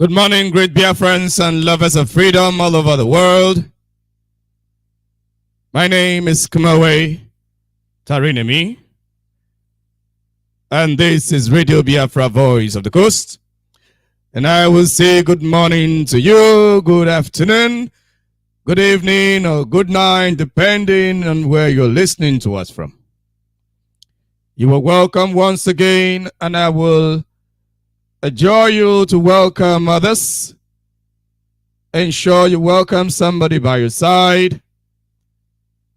Good morning, great beer friends and lovers of freedom all over the world. My name is Kumawe Tarinemi, and this is Radio Biafra Voice of the Coast. And I will say good morning to you, good afternoon, good evening, or good night, depending on where you're listening to us from. You are welcome once again, and I will adjure you to welcome others. Ensure you welcome somebody by your side,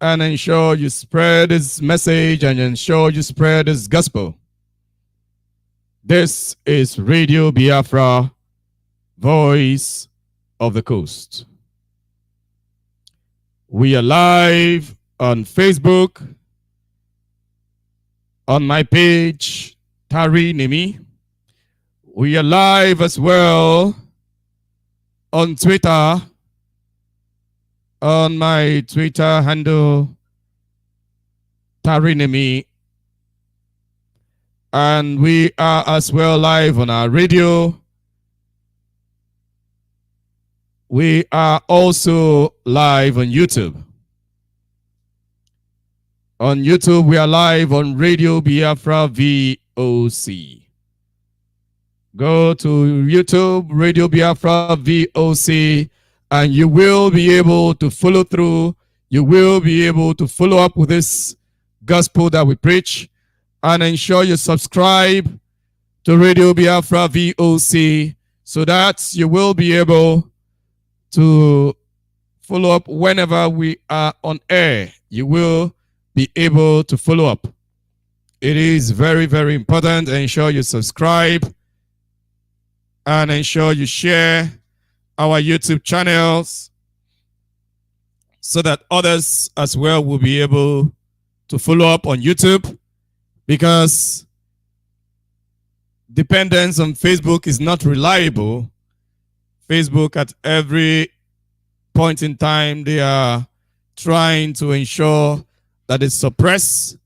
and ensure you spread his message and ensure you spread his gospel. This is Radio Biafra, Voice of the Coast. We are live on Facebook, on my page, Tari Nimi. We are live as well on Twitter, on my Twitter handle, Tarinemi. And we are as well live on our radio. We are also live on YouTube. On YouTube, we are live on Radio Biafra VOC. Go to YouTube, Radio Biafra VOC, and you will be able to follow through. You will be able to follow up with this gospel that we preach, and ensure you subscribe to Radio Biafra VOC so that you will be able to follow up whenever we are on air. You will be able to follow up. It is very, very important. Ensure you subscribe and ensure you share our YouTube channels so that others as well will be able to follow up on YouTube, because dependence on Facebook is not reliable. Facebook at every point in time, they are trying to ensure that they suppress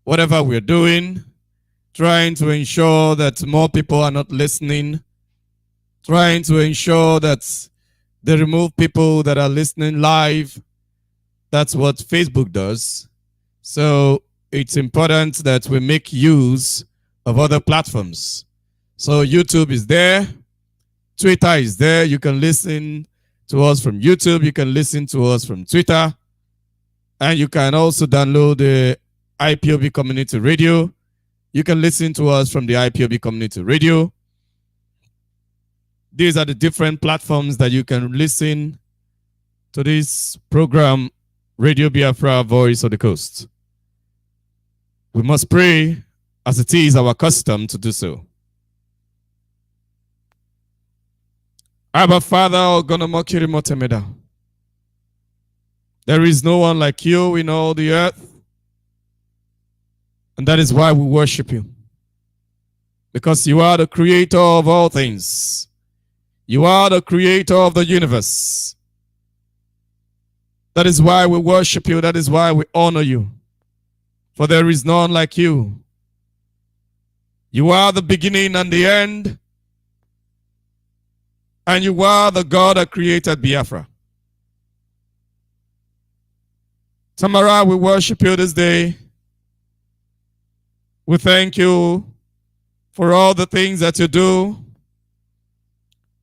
whatever we're doing, trying to ensure that more people are not listening, trying to ensure that they remove people that are listening live. That's what Facebook does. So it's important that we make use of other platforms. So YouTube is there, Twitter is there. You can listen to us from YouTube, you can listen to us from Twitter, and you can also download the IPOB Community Radio. You can listen to us from the IPOB Community Radio. These are the different platforms that you can listen to this program, Radio Biafra, Voice of the Coast. We must pray as it is our custom to do so. Abba Father, Ogonomokiri Motemeda. There is no one like you in all the earth. And that is why we worship you. Because you are the creator of all things. You are the creator of the universe. That is why we worship you. That is why we honor you. For there is none like you. You are the beginning and the end. And you are the God that created Biafra. Tamara, we worship you this day. We thank you for all the things that you do,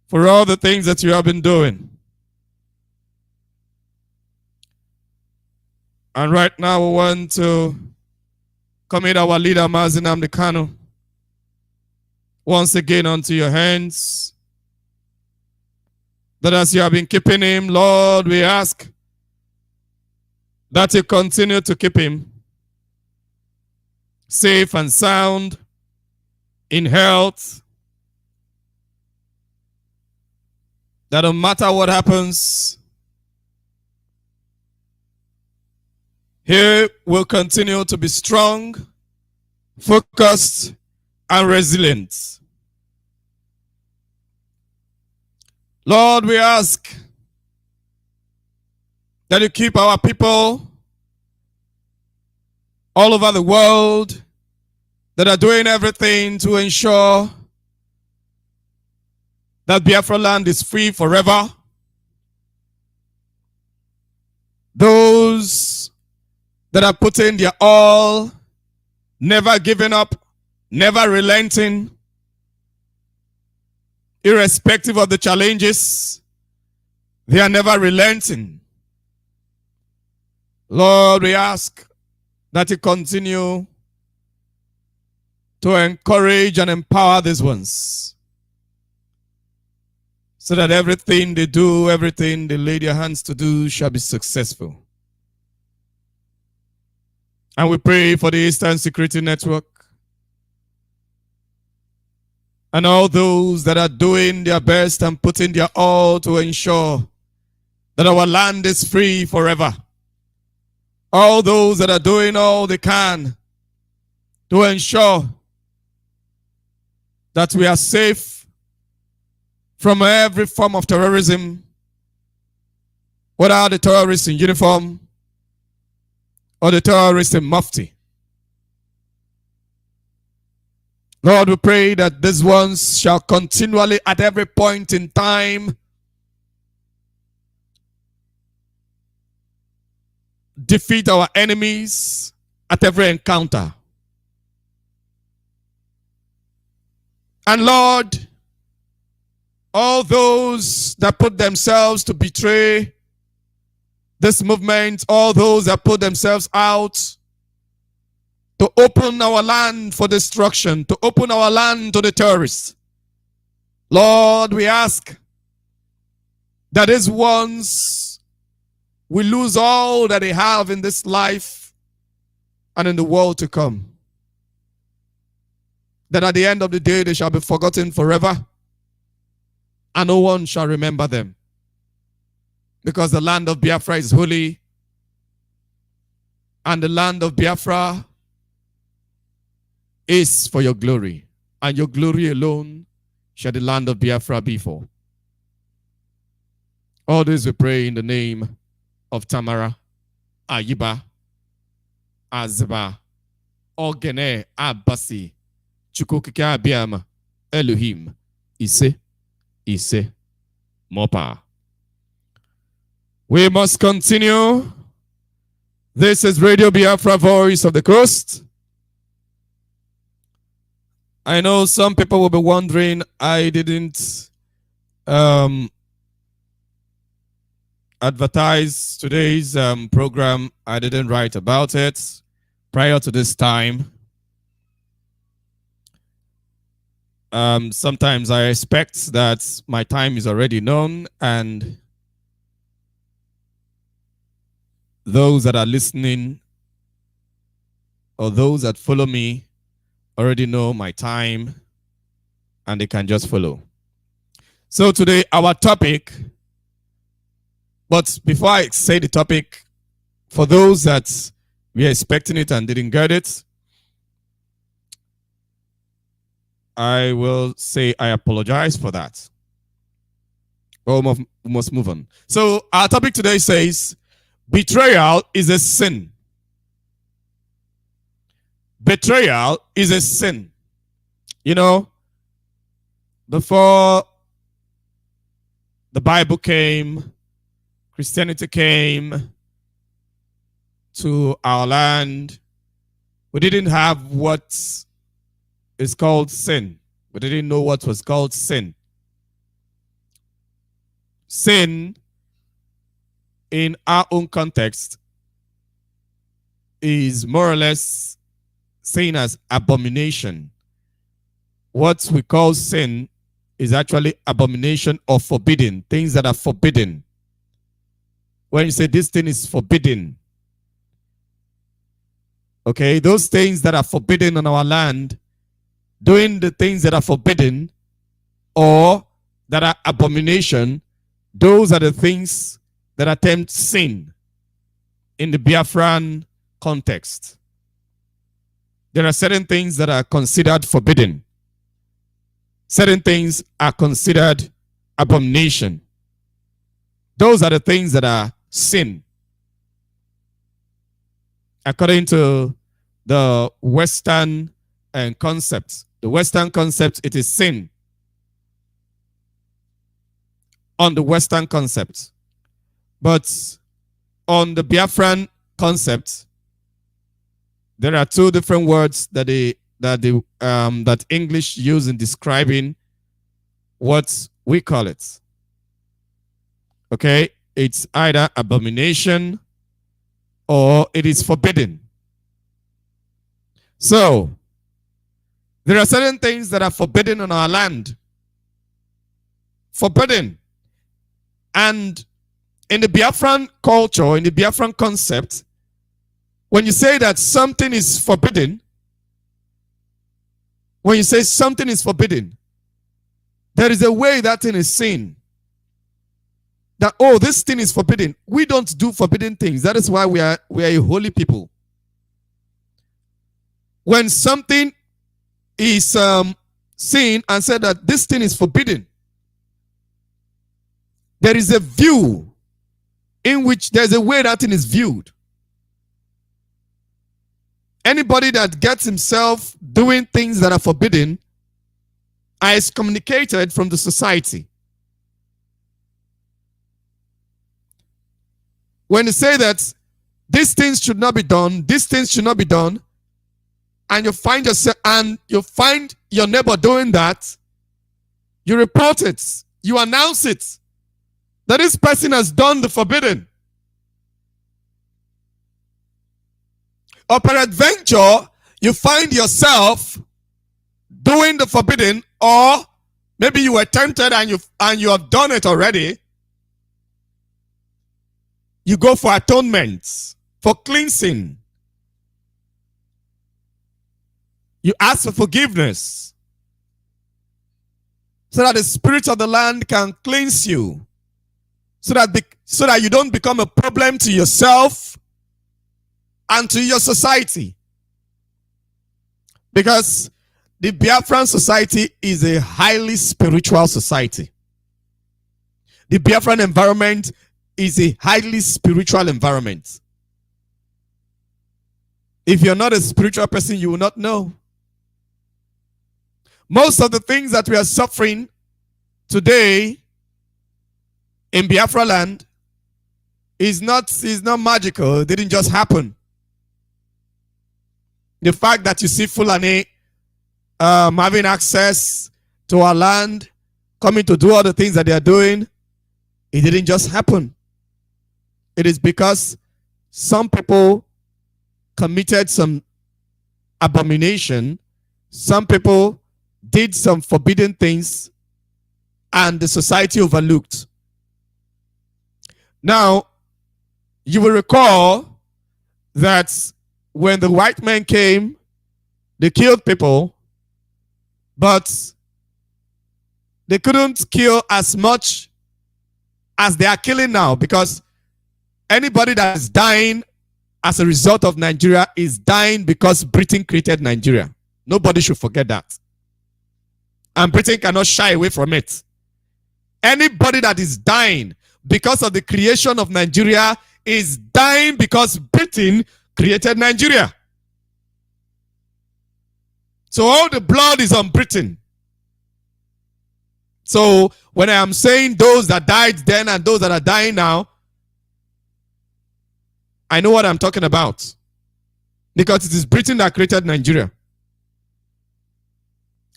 for all the things that you have been doing. And right now we want to commit our leader, Mazi Nnamdi Kanu, once again onto your hands. That as you have been keeping him, Lord, we ask that you continue to keep him safe and sound, in health, that no matter what happens, he will continue to be strong, focused, and resilient. Lord, we ask that you keep our people all over the world that are doing everything to ensure that Biafra land is free forever. Those that are putting their all, never giving up, never relenting, irrespective of the challenges, they are never relenting. Lord, we ask that you continue to encourage and empower these ones, so that everything they do, everything they lay their hands to do shall be successful. And we pray for the Eastern Security Network and all those that are doing their best and putting their all to ensure that our land is free forever. All those that are doing all they can to ensure that we are safe from every form of terrorism, whether the terrorists in uniform or the terrorists in mufti. Lord, we pray that these ones shall continually, at every point in time, defeat our enemies at every encounter. And Lord, all those that put themselves to betray this movement, all those that put themselves out to open our land for destruction, to open our land to the terrorists, Lord, we ask that these ones will lose all that they have in this life and in the world to come. That at the end of the day, they shall be forgotten forever, and no one shall remember them. Because the land of Biafra is holy, and the land of Biafra is for your glory, and your glory alone shall the land of Biafra be for. All this we pray in the name of Tamara, Ayiba, Azba, Ogene, Abasi, Chukukike Abiam, Elohim, Ise, Mopa. We must continue. This is Radio Biafra, Voice of the Coast. I know some people will be wondering, I didn't advertise today's program. I didn't write about it prior to this time. Sometimes I expect that my time is already known, and those that are listening or those that follow me already know my time, and they can just follow. So today, our topic, but before I say the topic, for those that were expecting it and didn't get it, I will say I apologize for that. We must move on. So our topic today says, betrayal is a sin. Betrayal is a sin. You know, before the Bible came, Christianity came to our land, we didn't have what is called sin. We didn't know what was called sin. Sin, in our own context, is more or less seen as abomination. What we call sin is actually abomination or forbidden, things that are forbidden. When you say this thing is forbidden, okay, those things that are forbidden on our land, doing the things that are forbidden or that are abomination, those are the things that attempt sin in the Biafran context. There are certain things that are considered forbidden. Certain things are considered abomination. Those are the things that are sin. According to the Western concept, it is sin. on the Western concept. But on the Biafran concept, there are two different words that that English use in describing what we call it. Okay, it's either abomination or it is forbidden. So there are certain things that are forbidden on our land. Forbidden. And in the Biafran culture, in the Biafran concept, when you say that something is forbidden, when you say something is forbidden, there is a way that thing is seen. That, oh, this thing is forbidden. We don't do forbidden things. That is why we are a holy people. When something is seen and said that this thing is forbidden, there is a view in which there's a way that thing is viewed. Anybody that gets himself doing things that are forbidden are excommunicated from the society. When you say that these things should not be done, these things should not be done, and you find yourself and you find your neighbor doing that, you report it, you announce it, that this person has done the forbidden. Or peradventure, you find yourself doing the forbidden, or maybe you were tempted and you have done it already. You go for atonement, for cleansing. You ask for forgiveness so that the spirit of the land can cleanse you, so that you don't become a problem to yourself and to your society. Because the Biafran society is a highly spiritual society. The Biafran environment is a highly spiritual environment. If you're not a spiritual person, you will not know. Most of the things that we are suffering today in Biafra land is not magical. It didn't just happen. The fact that you see Fulani having access to our land, coming to do all the things that they are doing, it didn't just happen. It is because some people committed some abomination, some people did some forbidden things, and the society overlooked. Now, you will recall that when the white men came, they killed people, but they couldn't kill as much as they are killing now, because anybody that is dying as a result of Nigeria is dying because Britain created Nigeria. Nobody should forget that. And Britain cannot shy away from it. Anybody that is dying because of the creation of Nigeria is dying because Britain created Nigeria. So all the blood is on Britain. So when I am saying those that died then and those that are dying now, I know what I'm talking about. Because it is Britain that created Nigeria.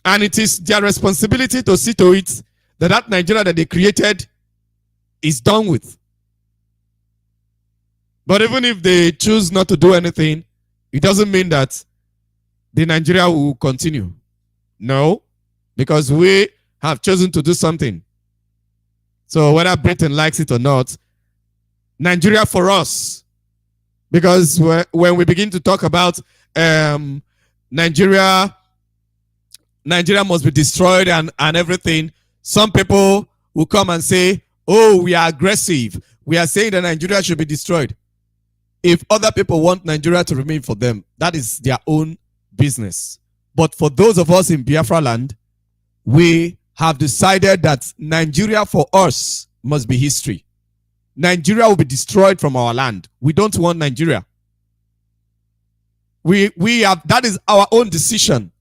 And it is their responsibility to see to it that that Nigeria that they created is done with. But even if they choose not to do anything, it doesn't mean that the Nigeria will continue. No, because we have chosen to do something. So whether Britain likes it or not, Nigeria for us, because when we begin to talk about Nigeria must be destroyed and everything, some people will come and say, oh, we are aggressive. We are saying that Nigeria should be destroyed. If other people want Nigeria to remain for them, that is their own business. But for those of us in Biafra land, we have decided that Nigeria for us must be history. Nigeria will be destroyed from our land. We don't want Nigeria. That is our own decision.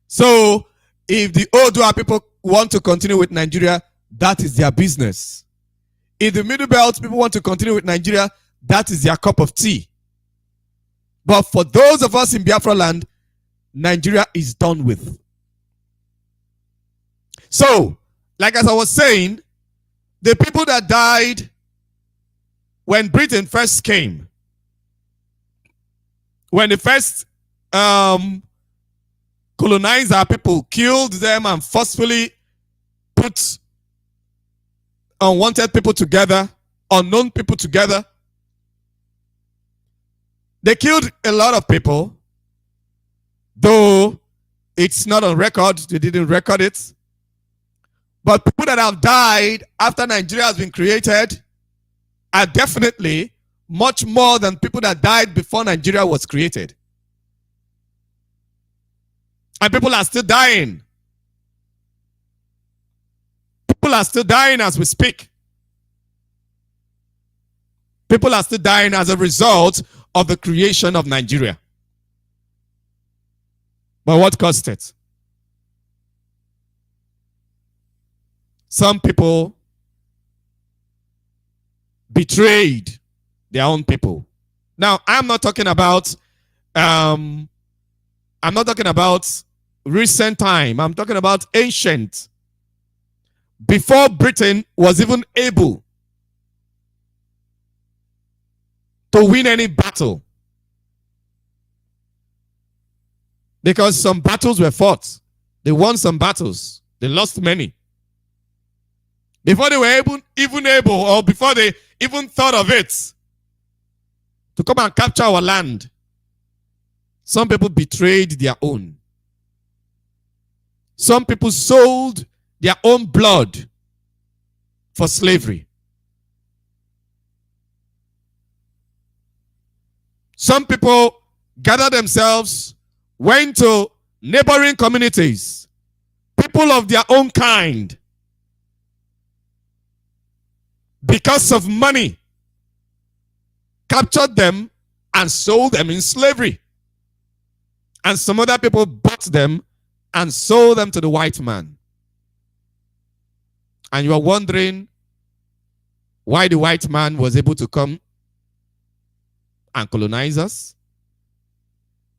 So if the Odua people want to continue with Nigeria, that is their business. In the Middle Belt, people want to continue with Nigeria, that is their cup of tea. But for those of us in Biafra land, Nigeria is done with. So, like as I was saying, the people that died when Britain first came, when the first colonized our people, killed them and forcefully put unwanted people together, unknown people together. They killed a lot of people, though it's not on record. They didn't record it. But people that have died after Nigeria has been created are definitely much more than people that died before Nigeria was created. And people are still dying. People are still dying as we speak. People are still dying as a result of the creation of Nigeria. But what caused it? Some people betrayed their own people. Now, I'm not talking about recent time. I'm talking about ancient. Before Britain was even able to win any battle. Because some battles were fought. They won some battles. They lost many. Before they were even able, or before they even thought of it, to come and capture our land, some people betrayed their own. Some people sold their own blood for slavery. Some people gathered themselves, went to neighboring communities, people of their own kind, because of money, captured them and sold them in slavery. And some other people bought them and sold them to the white man. And you are wondering why the white man was able to come and colonize us.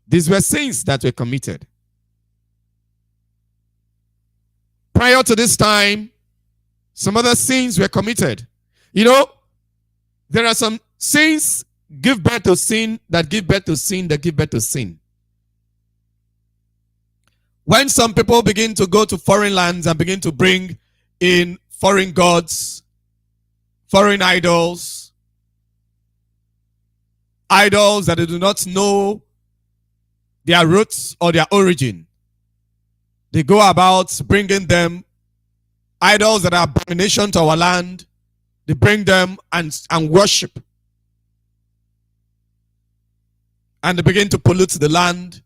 These were sins that were committed. Prior to this time, some other sins were committed. You know, there are some sins give birth to sin that give birth to sin that give birth to sin. When some people begin to go to foreign lands and begin to bring in foreign gods, foreign idols, idols that they do not know their roots or their origin, they go about bringing them idols that are abomination to our land. They bring them and worship. And they begin to pollute the land,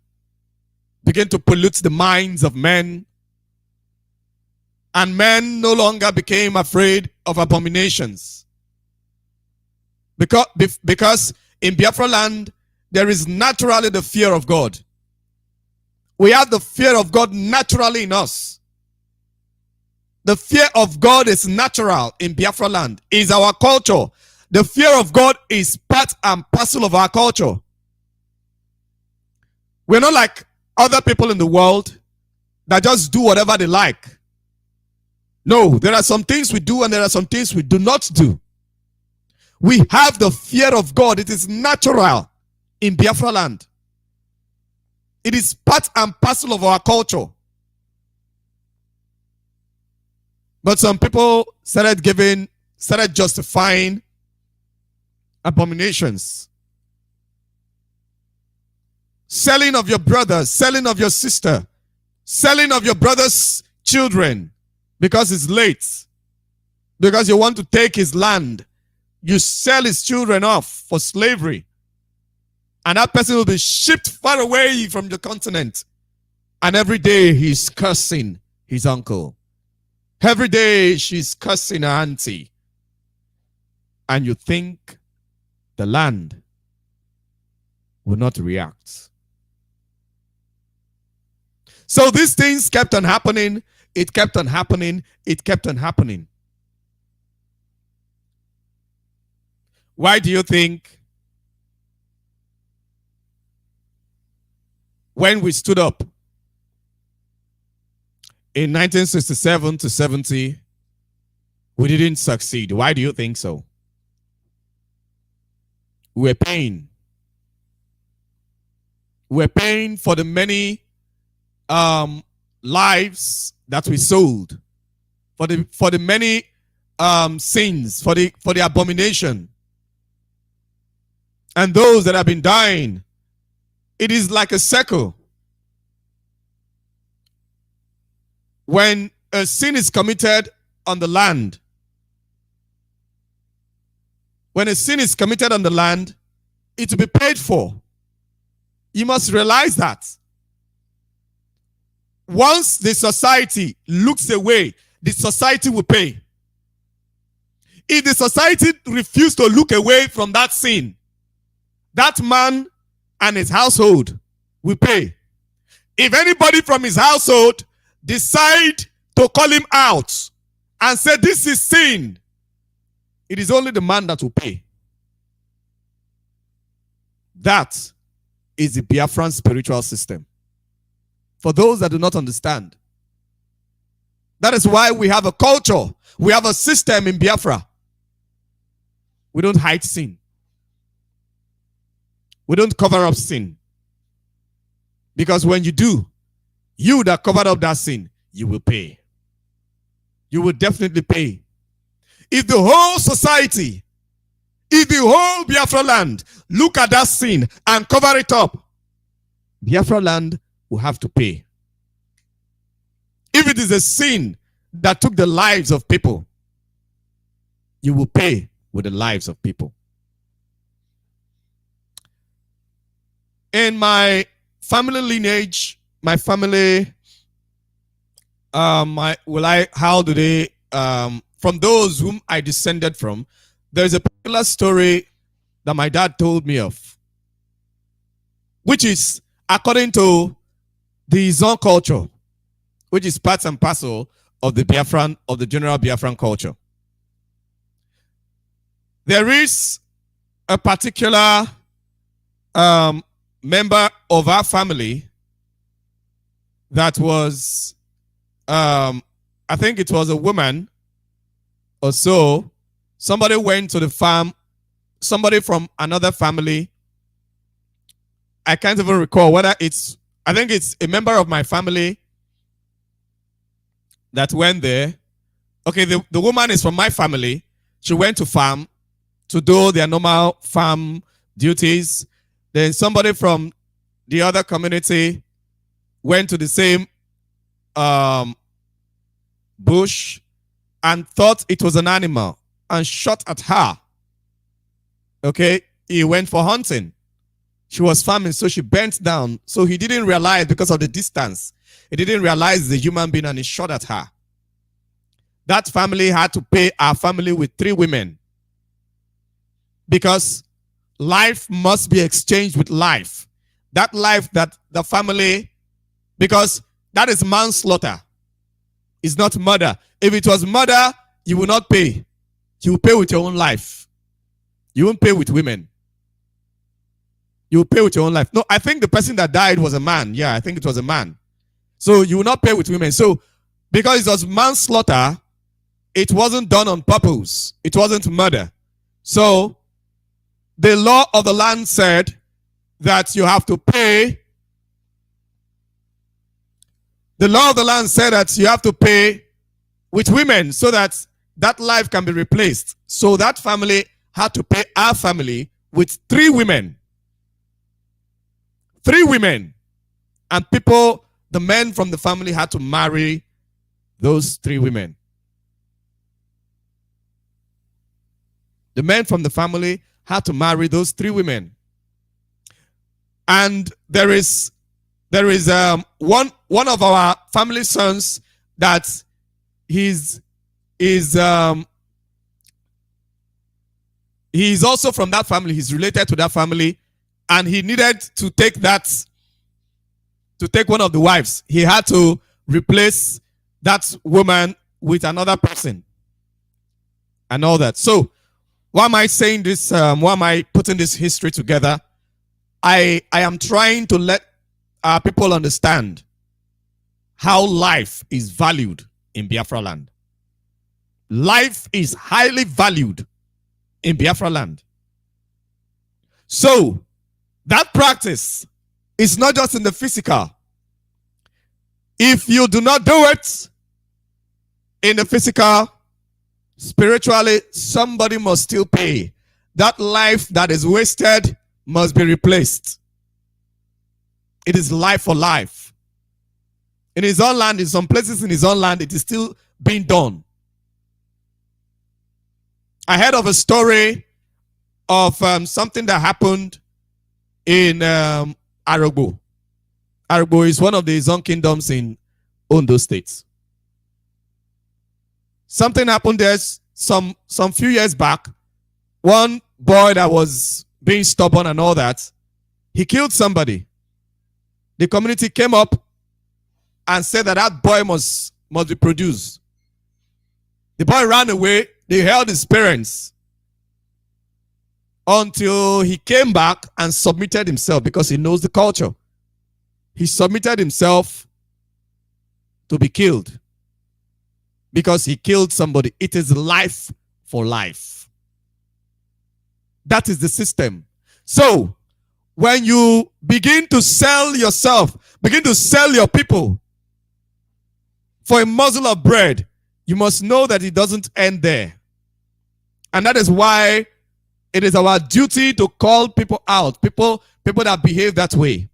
begin to pollute the minds of men. And men no longer became afraid of abominations. Because in Biafra land, there is naturally the fear of God. We have the fear of God naturally in us. The fear of God is natural in Biafra land. It is our culture. The fear of God is part and parcel of our culture. We're not like other people in the world that just do whatever they like. No, there are some things we do and there are some things we do not do. We have the fear of God. It is natural in Biafra land. It is part and parcel of our culture. But some people started justifying abominations. Selling of your brother, selling of your sister, selling of your brother's children because it's late. Because you want to take his land. You sell his children off for slavery. And that person will be shipped far away from the continent. And every day he's cursing his uncle. Every day she's cursing her auntie. And you think the land will not react. So these things kept on happening. It kept on happening. It kept on happening. Why do you think when we stood up in 1967 to 70, we didn't succeed? Why do you think so? We were paying. We were paying for the many lives that we sold, for the many sins, for the abomination, and those that have been dying. It is like a circle. When a sin is committed on the land, when a sin is committed on the land, it will be paid for. You must realize that. Once the society looks away, the society will pay. If the society refuses to look away from that sin, that man and his household will pay. If anybody from his household decide to call him out and say this is sin, it is only the man that will pay. That is the Biafran spiritual system. For those that do not understand, that is why we have a culture, we have a system in Biafra. We don't hide sin. We don't cover up sin. Because when you do, you that covered up that sin, you will pay. You will definitely pay. If the whole society, if the whole Biafra land look at that sin and cover it up, Biafra land will have to pay. If it is a sin that took the lives of people, you will pay with the lives of people. In my family lineage, my family, from those whom I descended from, there is a particular story that my dad told me of, which is according to the Zon culture, which is part and parcel of the Biafran, of the general Biafran culture. There is a particular member of our family that was, I think it was a woman or so. Somebody went to the farm, somebody from another family. I can't even recall whether I think it's a member of my family that went there. Okay, the woman is from my family. She went to farm to do their normal farm duties. Then somebody from the other community went to the same bush and thought it was an animal and shot at her. Okay, he went for hunting. She was farming, so she bent down. So he didn't realize, because of the distance, he didn't realize the human being, and he shot at her. That family had to pay our family with 3 women, because life must be exchanged with life. That life that the family, because that is manslaughter. It's not murder. If it was murder, you will not pay. You will pay with your own life. You won't pay with women. You will pay with your own life. No, I think the person that died was a man. Yeah, I think it was a man. So you will not pay with women. So because it was manslaughter, it wasn't done on purpose. It wasn't murder. So the law of the land said that you have to pay. The law of the land said that you have to pay with women so that that life can be replaced. So that family had to pay our family with 3 women. 3 women. And people, the men from the family had to marry those 3 women. The men from the family had to marry those 3 women. And there is one of our family sons that he's also from that family. He's related to that family, and he needed to take one of the wives. He had to replace that woman with another person and all that. So Why am I saying this? Why am I putting this history together? I am trying to let people understand how life is valued in Biafra land. Life is highly valued in Biafra land. So that practice is not just in the physical. If you do not do it in the physical, spiritually, somebody must still pay. That life that is wasted must be replaced. It is life for life. In his own land, in some places in his own land, it is still being done. I heard of a story of something that happened in Aragbo. Aragbo is one of the Zon kingdoms in Ondo State. Something happened there some few years back. One boy that was being stubborn and all that, he killed somebody. The community came up and said that that boy must be produced. The boy ran away. They held his parents until he came back and submitted himself because he knows the culture. He submitted himself to be killed because he killed somebody. It is life for life. That is the system. So when you begin to sell yourself, begin to sell your people for a morsel of bread, you must know that it doesn't end there. And that is why it is our duty to call people out, people that behave that way.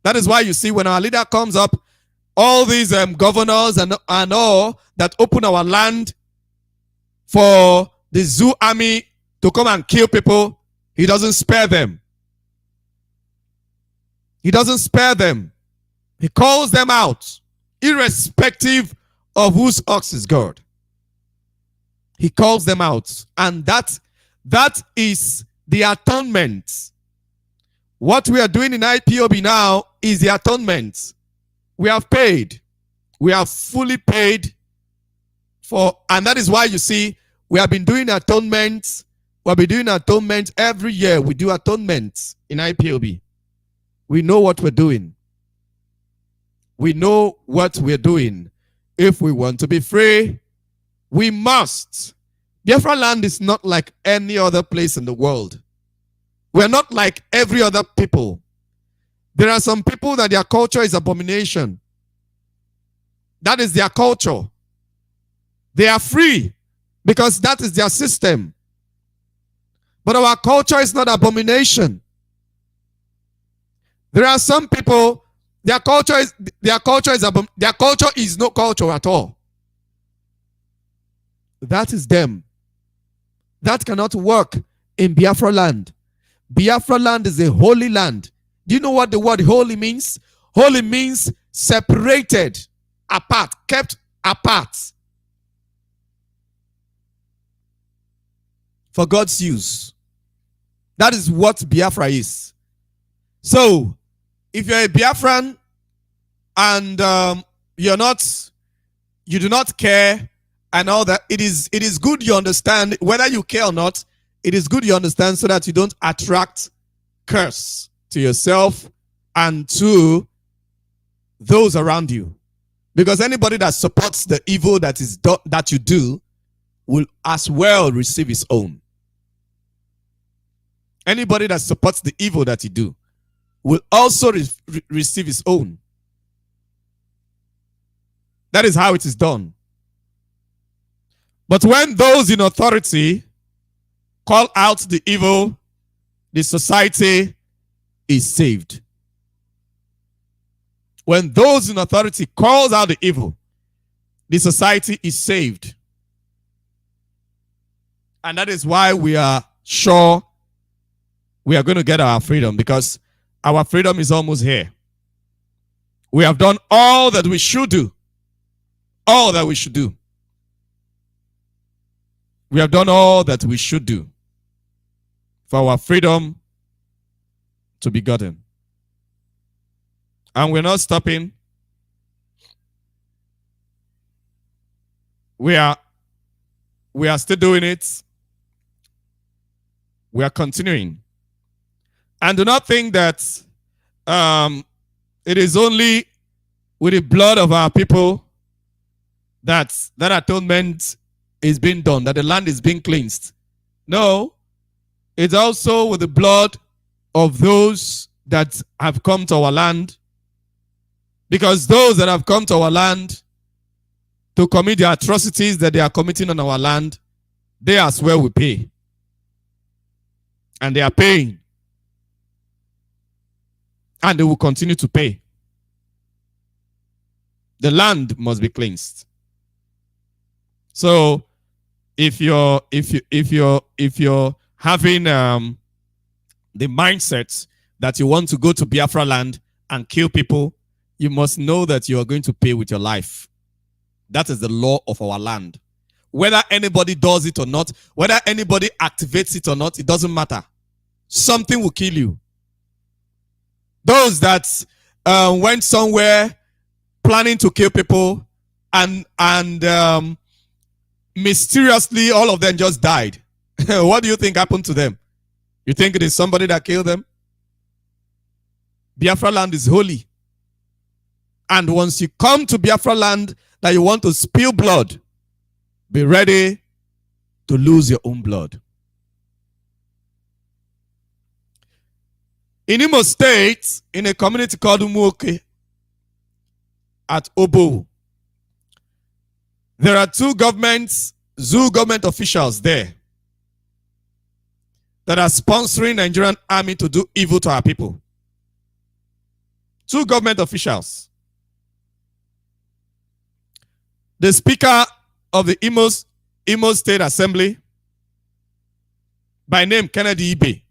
That is why you see when our leader comes up, all these governors and all that open our land for the zoo army to come and kill people, he doesn't spare them. He doesn't spare them. He calls them out, irrespective of whose ox is God. He calls them out. And that is the atonement. What we are doing in IPOB now is the atonement. We have paid. We have fully paid for, and that is why you see, we have been doing atonement. We'll be doing atonement every year. We do atonement in IPOB. We know what we're doing. We know what we're doing. If we want to be free, we must. Biafra land is not like any other place in the world. We're not like every other people. There are some people that their culture is abomination. That is their culture. They are free because that is their system. But our culture is not abomination. There are some people, their culture is no culture at all. That is them. That cannot work in Biafra land. Biafra land is a holy land. Do you know what the word holy means? Holy means separated, apart, kept apart for God's use. That is what Biafra is. So, if you're a Biafran and you do not care and all that, it is good you understand, whether you care or not, it is good you understand so that you don't attract curse to yourself and to those around you. Because anybody that supports the evil that you do will as well receive his own. Anybody that supports the evil that you do will also receive his own. That is how it is done. But when those in authority call out the evil, the society is saved. When those in authority calls out the evil, the society is saved. And that is why we are sure we are going to get our freedom, because our freedom is almost here. We have done all that we should do. All that we should do. We have done all that we should do for our freedom to be gotten. And we're not stopping. We are still doing it. We are continuing. And do not think that it is only with the blood of our people that atonement is being done, that the land is being cleansed. No, it's also with the blood of those that have come to our land. Because those that have come to our land to commit the atrocities that they are committing on our land, they as well will pay. And they are paying. And they will continue to pay. The land must be cleansed. So if you're having the mindset that you want to go to Biafra land and kill people, you must know that you are going to pay with your life. That is the law of our land. Whether anybody does it or not, whether anybody activates it or not, it doesn't matter. Something will kill you. Those that went somewhere planning to kill people and mysteriously all of them just died. What do you think happened to them? You think it is somebody that killed them? Biafra land is holy. And once you come to Biafra land that you want to spill blood, be ready to lose your own blood. In Imo State, in a community called Umuoke at Obo, there are two zoo government officials there that are sponsoring the Nigerian army to do evil to our people. Two government officials. The Speaker of the Imo State Assembly, by name Kennedy Ibe,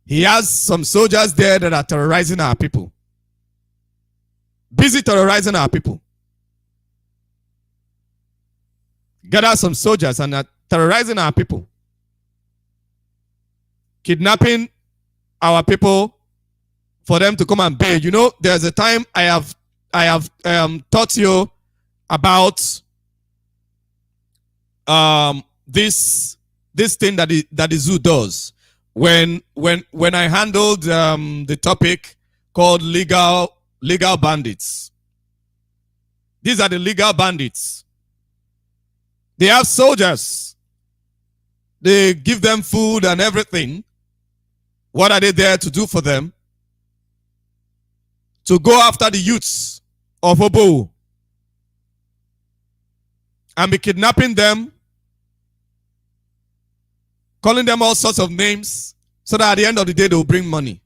he has some soldiers there that are terrorizing our people. Busy terrorizing our people. Gather some soldiers and are terrorizing our people. Kidnapping our people for them to come and pay. You know, there's a time I have taught you about this thing that the zoo does. When I handled the topic called legal bandits. These are the legal bandits. They have soldiers. They give them food and everything. What are they there to do for them? To go after the youths of Obo and be kidnapping them, calling them all sorts of names, so that at the end of the day they will bring money.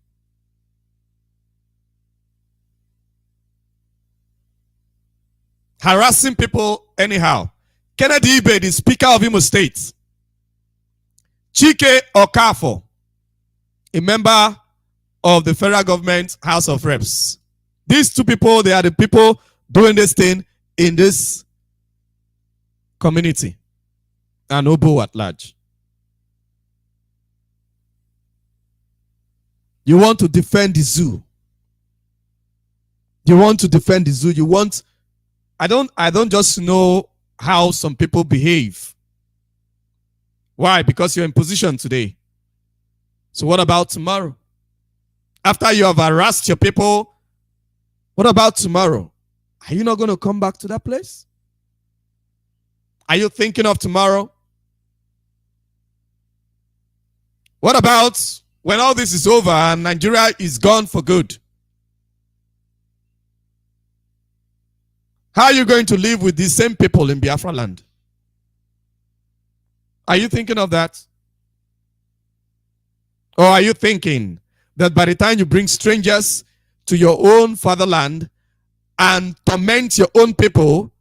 Harassing people anyhow. Kennedy Ibe, the Speaker of Imo State. Chike Okafo, a member of the federal government House of Reps. These two people, they are the people doing this thing in this community and Obo at large. You want to defend the zoo. You want to defend the zoo. You want, I don't just know how some people behave. Why? Because you're in position today. So what about tomorrow? After you have harassed your people, what about tomorrow? Are you not going to come back to that place? Are you thinking of tomorrow? What about when all this is over and Nigeria is gone for good? How are you going to live with these same people in Biafra land? Are you thinking of that? Or are you thinking that by the time you bring strangers to your own fatherland and torment your own people,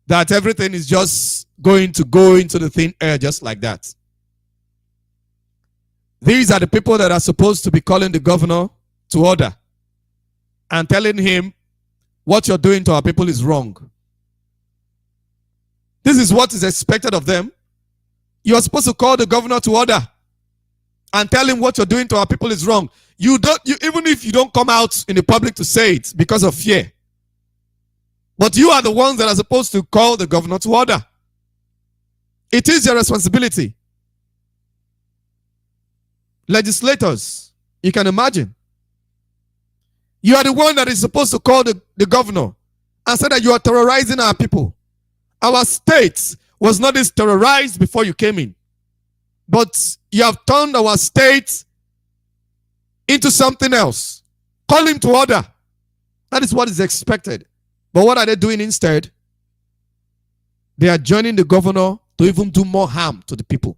that everything is just going to go into the thin air just like that? These are the people that are supposed to be calling the governor to order and telling him what you're doing to our people is wrong. This is what is expected of them. You are supposed to call the governor to order and tell him what you're doing to our people is wrong. Even if you don't come out in the public to say it because of fear. But you are the ones that are supposed to call the governor to order. It is your responsibility. legislators. You can imagine. You are the one that is supposed to call the governor and say that you are terrorizing our people. Our state was not this terrorized before you came in. But you have turned our state into something else. Call him to order. That is what is expected. But what are they doing instead? They are joining the governor to even do more harm to the people.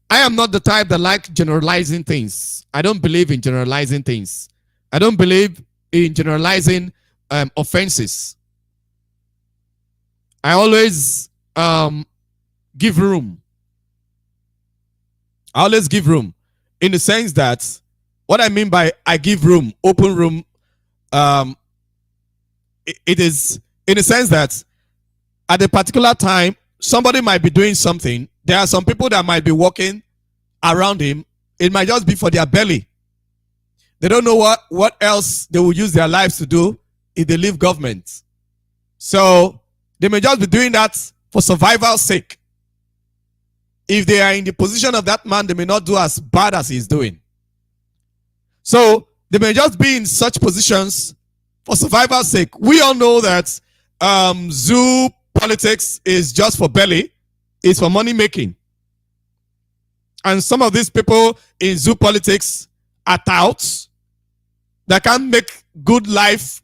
I am not the type that like generalizing things. I don't believe in generalizing things. I don't believe in generalizing offenses. I always give room. I always give room in the sense that what I mean by I give room, open room, it is in the sense that at a particular time, somebody might be doing something. There are some people that might be walking around him. It might just be for their belly. They don't know what else they will use their lives to do if they leave government. So they may just be doing that for survival's sake. If they are in the position of that man, they may not do as bad as he's doing. So they may just be in such positions for survival's sake. We all know that zoo politics is just for belly. It's for money making. And some of these people in zoo politics are touts that can't make good life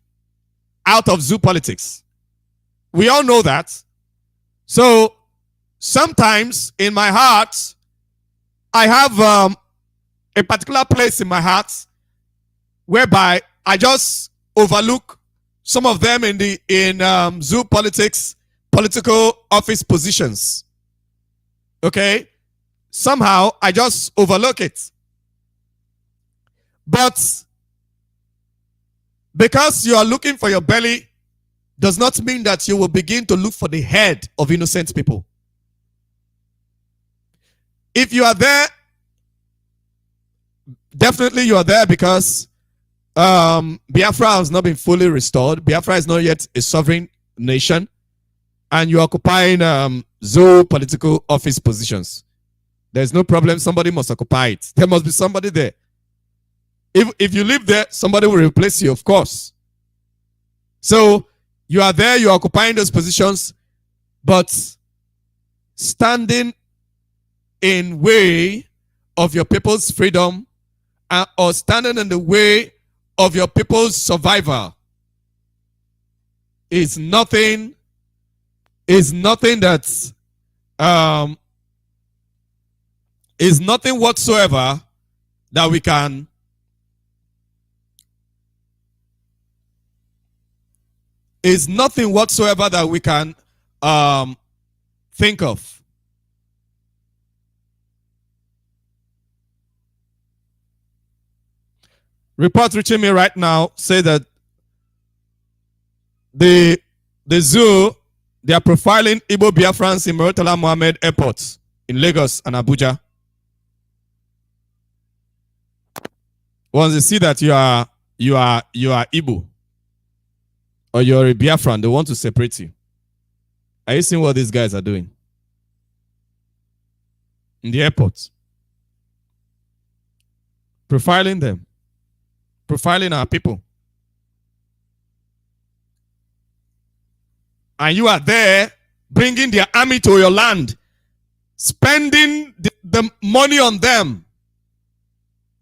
out of zoo politics. We all know that. So sometimes in my heart, I have a particular place in my heart whereby I just overlook some of them in zoo politics, political office positions. Okay? Somehow I just overlook it. But because you are looking for your belly does not mean that you will begin to look for the head of innocent people. If you are there, definitely you are there because Biafra has not been fully restored. Biafra is not yet a sovereign nation, and you are occupying zoo political office positions. There's no problem. Somebody must occupy it. There must be somebody there. If you live there, somebody will replace you, of course. So you are there, you are occupying those positions, but standing in way of your people's freedom or standing in the way of your people's survival is nothing that's is nothing whatsoever that we can think of. Reports reaching me right now say that the zoo, they are profiling Igbo Biafrans in Murtala Mohammed airports in Lagos and Abuja. Once they see that you are Igbo or you're a Biafran, they want to separate you. Are you seeing what these guys are doing? In the airport. Profiling them. Profiling our people. And you are there bringing their army to your land, spending the money on them.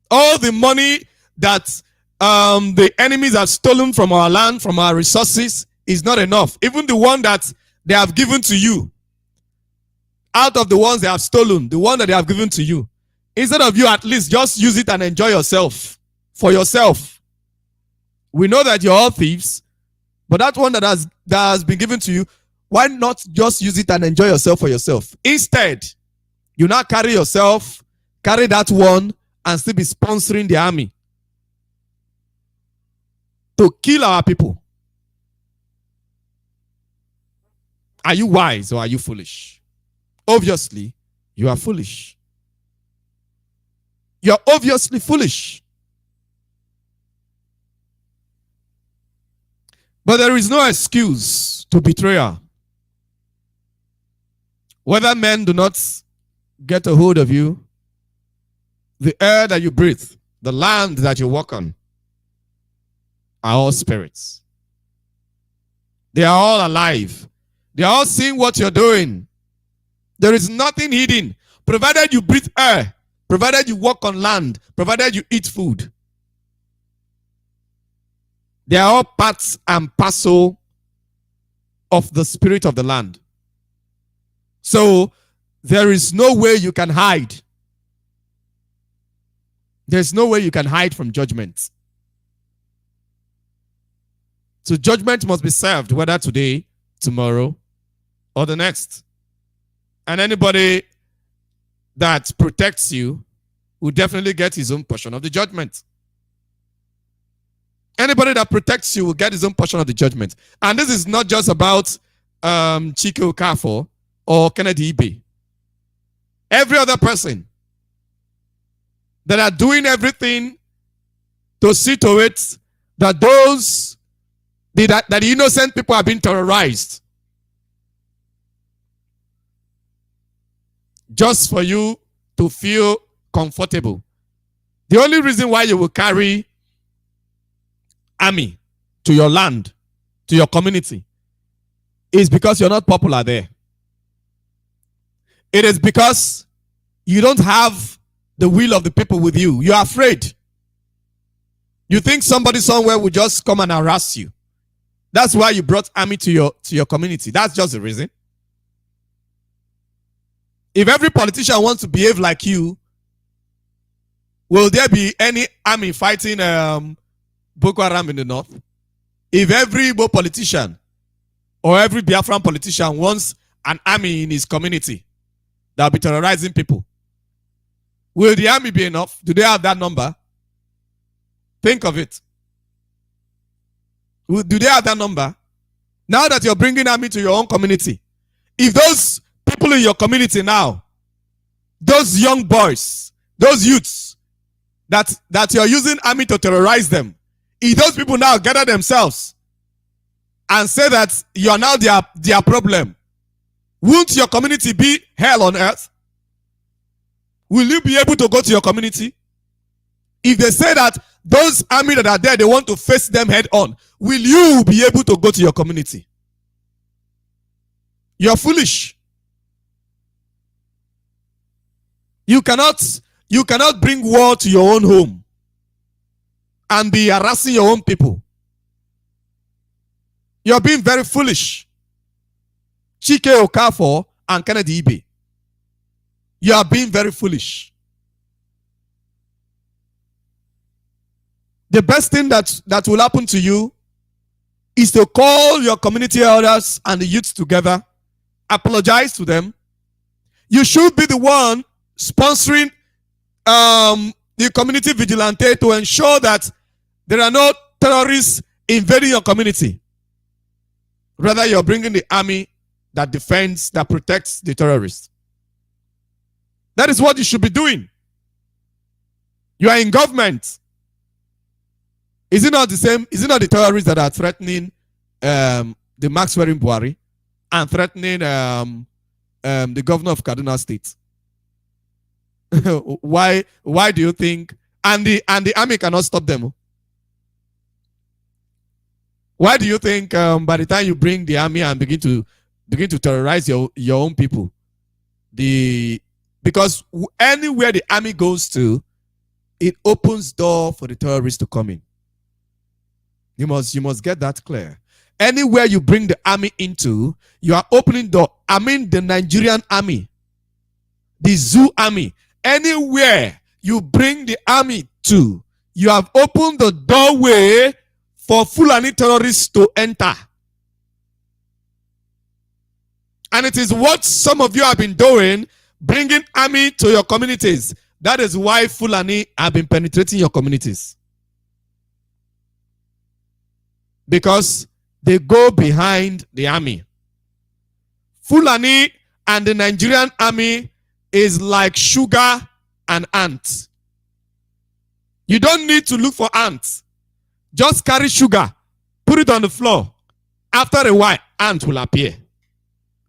All the money that the enemies have stolen from our land, from our resources, is not enough. Even the one that they have given to you, out of the ones they have stolen, the one that they have given to you, instead of you at least just use it and enjoy yourself for yourself. We know that you're all thieves, but that one that has been given to you, why not just use it and enjoy yourself for yourself? Instead, you now carry that one and still be sponsoring the army to kill our people. Are you wise or are you foolish? Obviously, you are foolish. You're obviously foolish. But there is no excuse to betrayal. Whether men do not get a hold of you, the air that you breathe, the land that you walk on, are all spirits. They are all alive. They are all seeing what you're doing. There is nothing hidden. Provided you breathe air, provided you walk on land, provided you eat food. They are all parts and parcel of the spirit of the land. So there is no way you can hide. There's no way you can hide from judgment. So judgment must be served, whether today, tomorrow, or the next. And anybody that protects you will definitely get his own portion of the judgment. Anybody that protects you will get his own portion of the judgment. And this is not just about Chike Okafor or Kennedy Ibe. Every other person that are doing everything to see to it that that the innocent people are being terrorized. Just for you to feel comfortable. The only reason why you will carry army to your land, to your community, is because you're not popular there. It is because you don't have the will of the people with you. You're afraid. You think somebody somewhere will just come and harass you. That's why you brought army to your community. That's just the reason. If every politician wants to behave like you, will there be any army fighting Boko Haram in the north? If every Igbo politician or every Biafran politician wants an army in his community that will be terrorizing people, will the army be enough? Do they have that number? Think of it. Do they have that number? Now that you're bringing army to your own community, if those people in your community now, those young boys, those youths that you're using army to terrorize them, if those people now gather themselves and say that you are now their problem, won't your community be hell on earth? Will you be able to go to your community? If they say that those army that are there, they want to face them head on, will you be able to go to your community? You're foolish. You cannot bring war to your own home and be harassing your own people. You're being very foolish. Chike Okafor and Kennedy Ibe. You are being very foolish. The best thing that will happen to you is to call your community elders and the youths together, apologize to them. You should be the one sponsoring the community vigilante to ensure that there are no terrorists invading your community. Rather, you're bringing the army that defends, that protects the terrorists. That is what you should be doing. You are in government. Is it not the same? Is it not the terrorists that are threatening the Max Werin Buhari and threatening the governor of Kaduna State? Why do you think? And the army cannot stop them. Why do you think by the time you bring the army and begin to terrorize your own people, because anywhere the army goes to, it opens door for the terrorists to come in. You must get that clear. Anywhere you bring the army into, you are opening door. I mean the Nigerian army, the zoo army. Anywhere you bring the army to, you have opened the doorway for Fulani terrorists to enter. And it is what some of you have been doing, bringing army to your communities. That is why Fulani have been penetrating your communities. Because they go behind the army. Fulani and the Nigerian army is like sugar and ants. You don't need to look for ants. Just carry sugar, put it on the floor. After a while, ants will appear.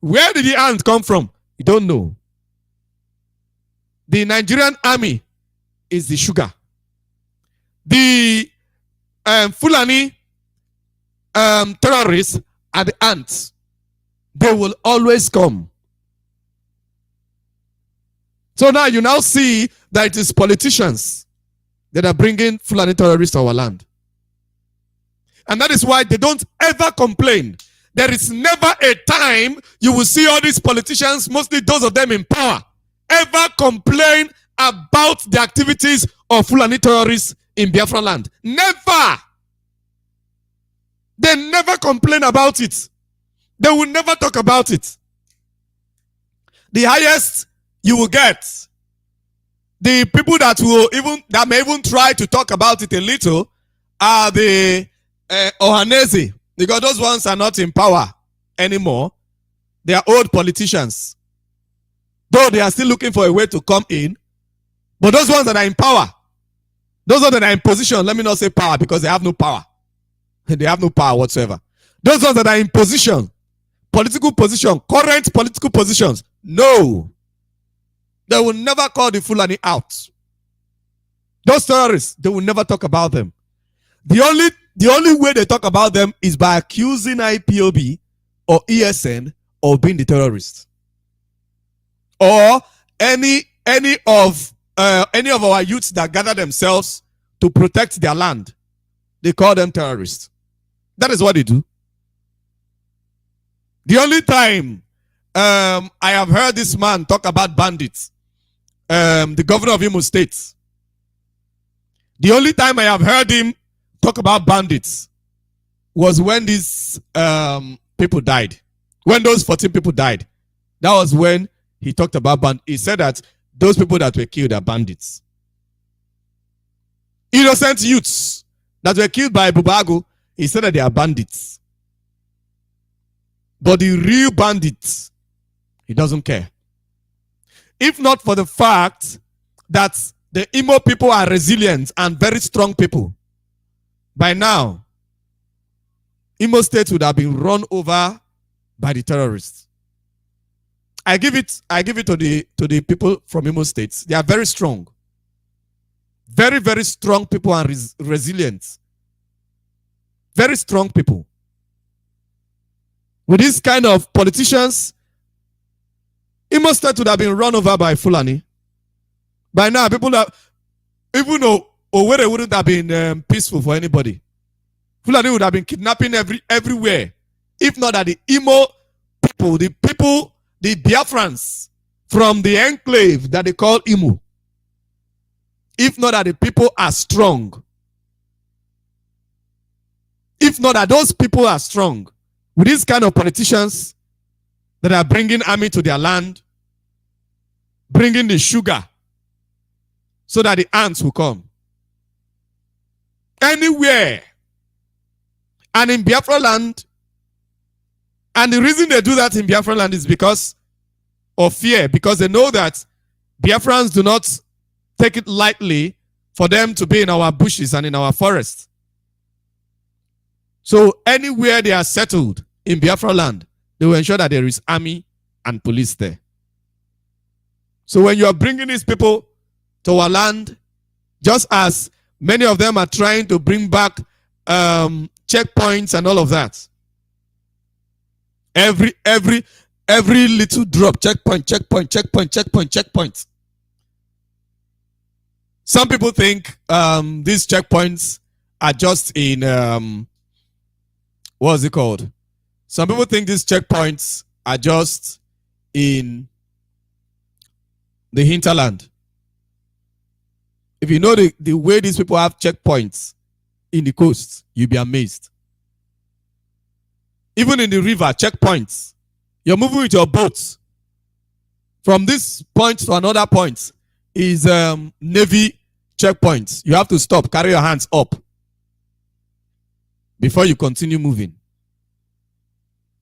Where did the ants come from? You don't know. The Nigerian army is the sugar. The Fulani terrorists are the ants. They will always come. So now you now see that it is politicians that are bringing Fulani terrorists to our land. And that is why they don't ever complain. There is never a time you will see all these politicians, mostly those of them in power, ever complain about the activities of Fulani terrorists in Biafra land. Never. They never complain about it. They will never talk about it. The highest you will get, the people that may even try to talk about it a little, are the Ohanese, because those ones are not in power anymore. They are old politicians, though they are still looking for a way to come in. But those ones that are in power, those ones that are in position, let me not say power because they have no power. They have no power whatsoever. Those ones that are in position, political position, current political positions, no. They will never call the Fulani out. Those terrorists, they will never talk about them. The only way they talk about them is by accusing IPOB or ESN of being the terrorists, or any of our youths that gather themselves to protect their land. They call them terrorists. That is what they do. The only time I have heard this man talk about bandits, the governor of Imo State, the only time I have heard him talk about bandits was when these people died. When those 14 people died, that was when he talked about bandits. He said that those people that were killed are bandits. Innocent youths that were killed by Bubago, he said that they are bandits. But the real bandits, he doesn't care. If not for the fact that the Imo people are resilient and very strong people, by now, Imo State would have been run over by the terrorists. I give it to the people from Imo State. They are very strong. Very, very strong people and resilient. Very strong people. With this kind of politicians, Imo State would have been run over by Fulani. By now, people are, even though Owerri wouldn't have been peaceful for anybody. Fulani would have been kidnapping everywhere. If not that the Imo people, the Biafrans from the enclave that they call Imo, if not that the people are strong, if not that those people are strong, with these kind of politicians that are bringing army to their land, bringing the sugar so that the ants will come. Anywhere. And in Biafra land, and the reason they do that in Biafra land is because of fear, because they know that Biafrans do not take it lightly for them to be in our bushes and in our forests. So anywhere they are settled in Biafra land, they will ensure that there is army and police there. So when you are bringing these people to our land, just as many of them are trying to bring back checkpoints and all of that, every little drop, checkpoint. Some people think these checkpoints are just in what's it called? Some people think these checkpoints are just in the hinterland. If you know the way these people have checkpoints in the coast, you'll be amazed. Even in the river, checkpoints. You're moving with your boats. From this point to another point is Navy checkpoints. You have to stop, carry your hands up before you continue moving.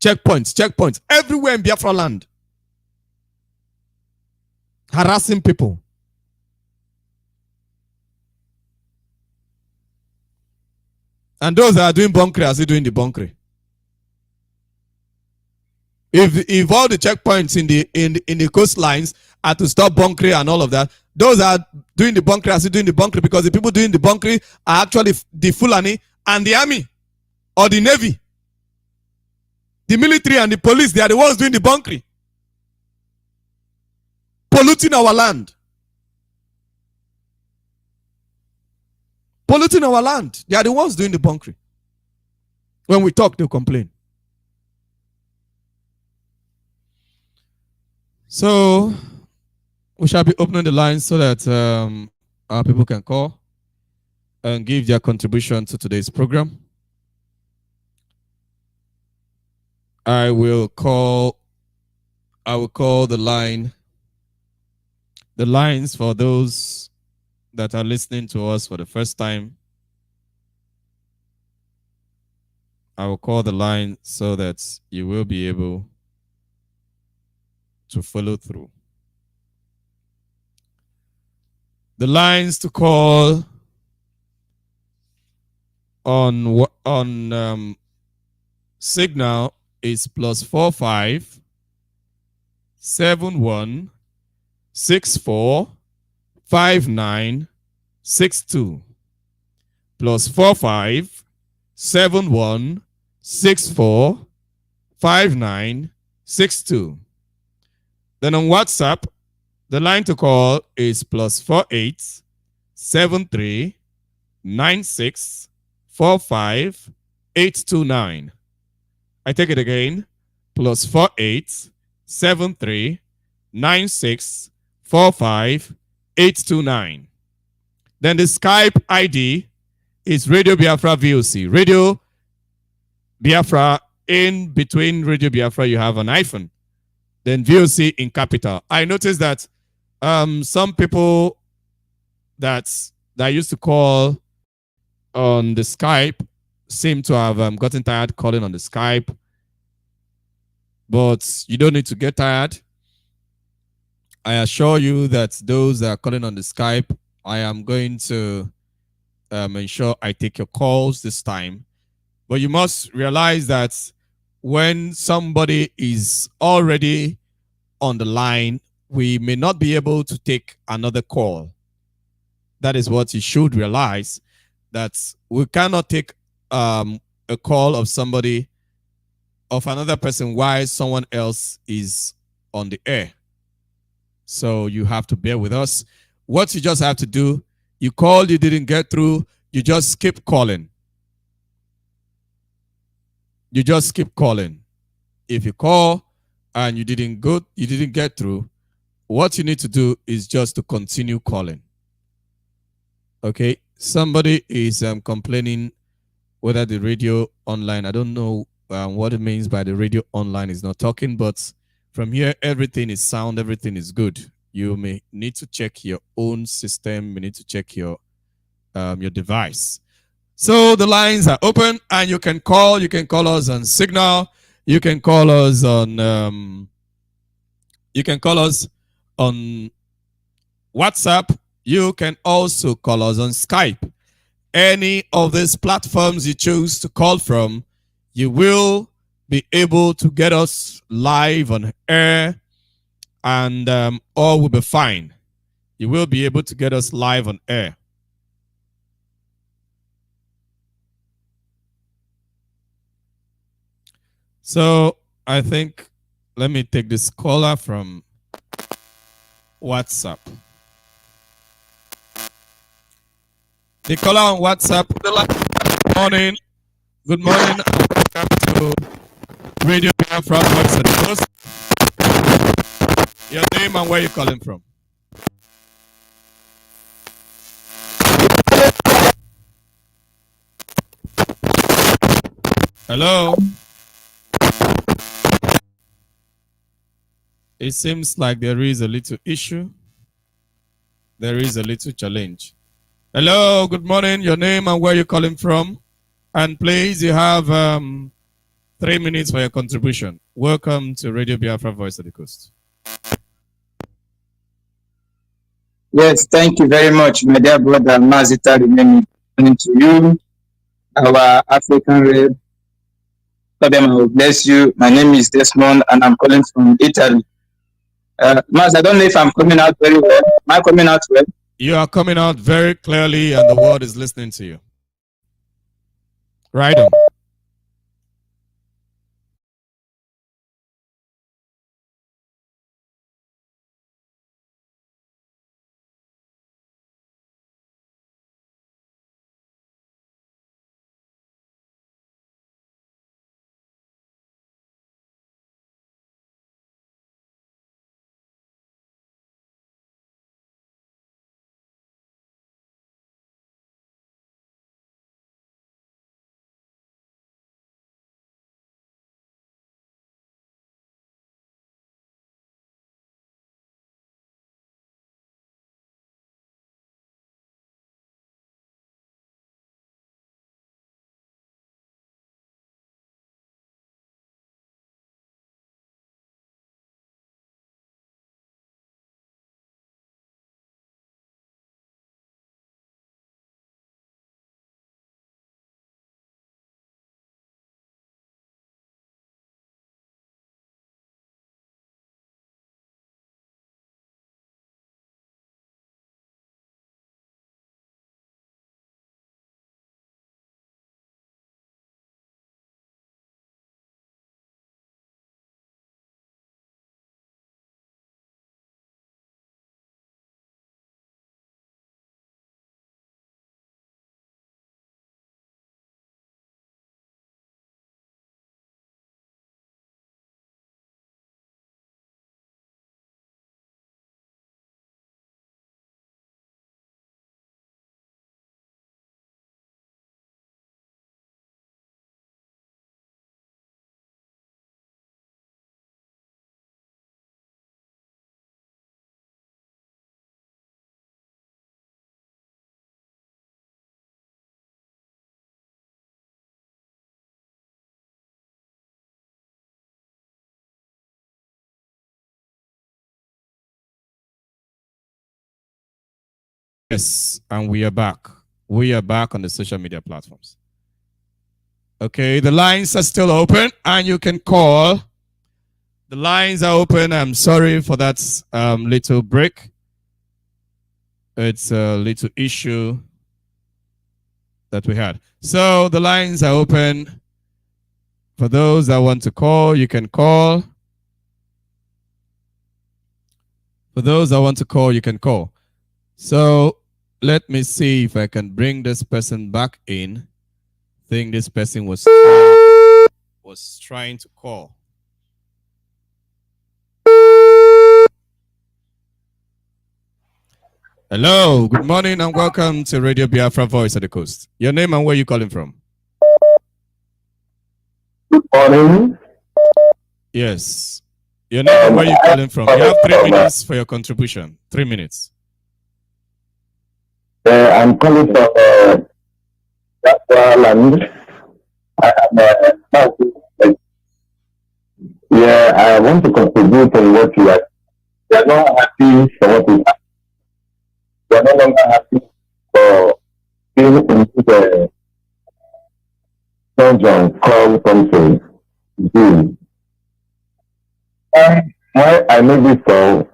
Checkpoints, everywhere in Biafra land. Harassing people. And those that are doing bunkering are still doing the bunkering. If all the checkpoints in the coastlines and to stop bunkering and all of that. Those are doing the bunkering are still doing the bunkering, because the people doing the bunkering are actually the Fulani and the army or the navy. The military and the police, they are the ones doing the bunkering, polluting our land. Polluting our land. They are the ones doing the bunkering. When we talk, they'll complain. So we shall be opening the lines so that our people can call and give their contribution to today's program. I will call the lines for those that are listening to us for the first time. I will call the line so that you will be able to follow through. The lines to call on Signal is +45 71 64 59 62 +45 71 64 59 62. Then on WhatsApp, the line to call is +48 73 96 45 829. I take it again, +48 73 96 45 829. Then the Skype ID is Radio Biafra VOC. Radio Biafra, in between Radio Biafra, you have an hyphen. Then VOC in capital. I noticed that some people that used to call on the Skype seem to have gotten tired calling on the Skype. But you don't need to get tired. I assure you that those that are calling on the Skype, I am going to ensure I take your calls this time. But you must realize that when somebody is already on the line, we may not be able to take another call. That is what you should realize, that we cannot take a call of somebody, of another person, while someone else is on the air. So you have to bear with us. What you just have to do, you called, you didn't get through, you just keep calling. You just keep calling. If you call and you didn't get through, what you need to do is just to continue calling. Okay, somebody is complaining whether the radio online, I don't know what it means by the radio online is not talking, but from here, everything is sound, everything is good. You may need to check your own system, you need to check your device. So the lines are open and you can call. You can call us on Signal. You can call us on WhatsApp. You can also call us on Skype. Any of these platforms you choose to call from, you will be able to get us live on air, and all will be fine. You will be able to get us live on air. So I think, let me take this caller from WhatsApp. The caller on WhatsApp. Good morning. Good morning. Welcome to Radio Biafra Voice of the Coast. Your name and where you're calling from. Hello. It seems like there is a little issue. There is a little challenge. Hello, good morning. Your name and where you're calling from. And please, you have 3 minutes for your contribution. Welcome to Radio Biafra Voice of the Coast. Yes, thank you very much, my dear brother Mazita. Remaining to you, our African rep. God bless you. My name is Desmond and I'm calling from Italy. Mas, I don't know if I'm coming out very well. Am I coming out well? You are coming out very clearly, and the world is listening to you. Right on. Yes, and we are back. We are back on the social media platforms. Okay, the lines are still open and you can call. The lines are open. I'm sorry for that little break. It's a little issue that we had. So the lines are open. For those that want to call, you can call. For those that want to call, you can call. So let me see if I can bring this person back in. I think this person was trying to call. Hello, good morning and welcome to Radio Biafra Voice of the Coast. Your name and where you calling from? Good morning. Yes. Your name and where you calling from? You have 3 minutes for your contribution. 3 minutes. I'm calling from Biafra land. I want to contribute on what you are. We are not happy for what is happening. We are no longer happy for being in this dungeon called something. Why I made this call,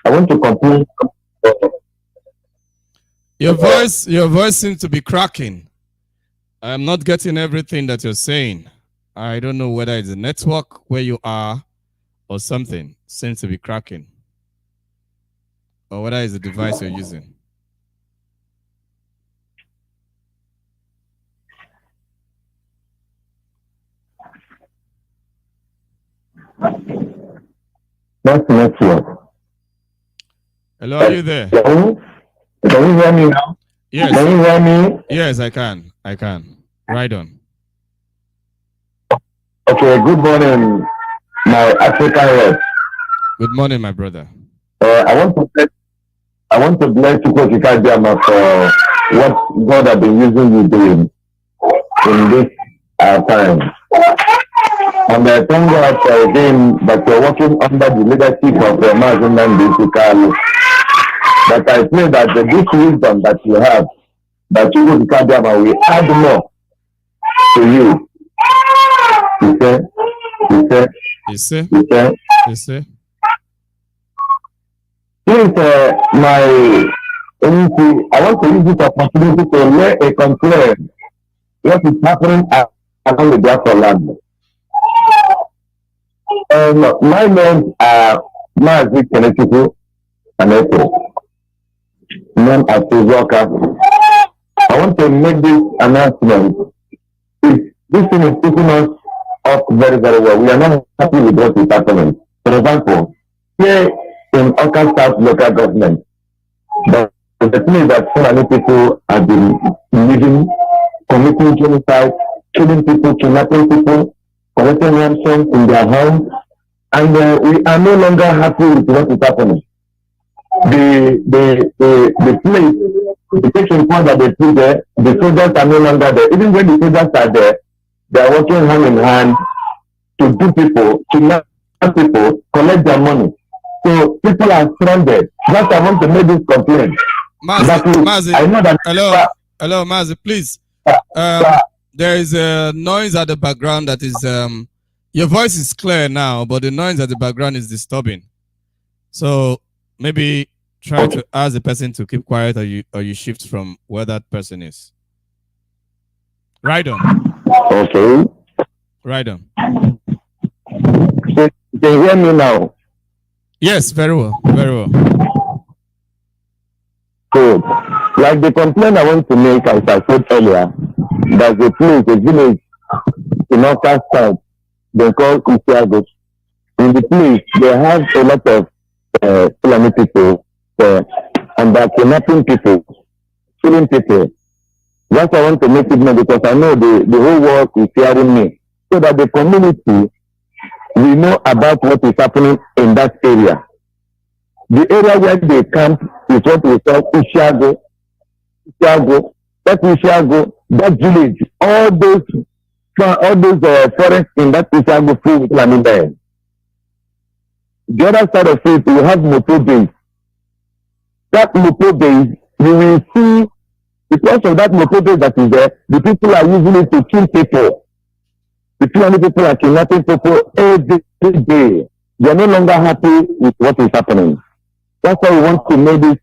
I want to continue. Your voice seems to be cracking. I'm not getting everything that you're saying. I don't know whether it's a network where you are or something. Seems to be cracking. Or whether it's the device you're using. That's network. Hello, are you there? Can you hear me now? Yes. Can you hear me? Yes, I can. I can. Right on. Okay, good morning, my African rep. Good morning, my brother. I want to bless Chukwuka Diama for what God has been using you doing in this time. And I thank God for again that you're working under the leadership of the Mazin and Kalu. But I pray that this wisdom that you have, that Chukwuka Diama will add more to you. You say. Please, I want to use this opportunity to lay a complaint what is happening around the Biafra land. My names are Mazi Kenetiku and Eto, known as Uzoka. I want to make this announcement. This thing is putting us up very, very well. We are not happy with what is happening. For example, here in Oka South local government, the place that so many people have been living, committing genocide, killing people, kidnapping people, collecting ransom in their homes, and we are no longer happy with what is happening. The place, the section point that they put there, the soldiers are no longer there. Even when the soldiers are there, they are working hand in hand to do people, kidnap people, collect their money. So people are stranded. That's I want to make this complaint. Mazi, I know that. Hello, Mazi, please. There is a noise at the background that is. Your voice is clear now, but the noise at the background is disturbing. So maybe try to ask the person to keep quiet, or you shift from where that person is. Right on. Okay. Right on. So you can hear me now? Yes, very well. Very well. Good. Like the complaint I want to make, as I said earlier, there's a place, a village in Oka South, they call Isiago. In the place, they have a lot of Fulani people, and they're kidnapping people, killing people. That's why I want to make it known, because I know the whole world is hearing me, so that the community will know about what is happening in that area. The area where they camp is what we call Isiago. That Isiago, that village, all those forests in that Isiago full with Fulani there. The other side of it, we have motor base. That motor base, you will see, because of that motor base that is there, the people are using it to kill people. The Fulani people are kidnapping people every day. They are no longer happy with what is happening. That's why we want to make this,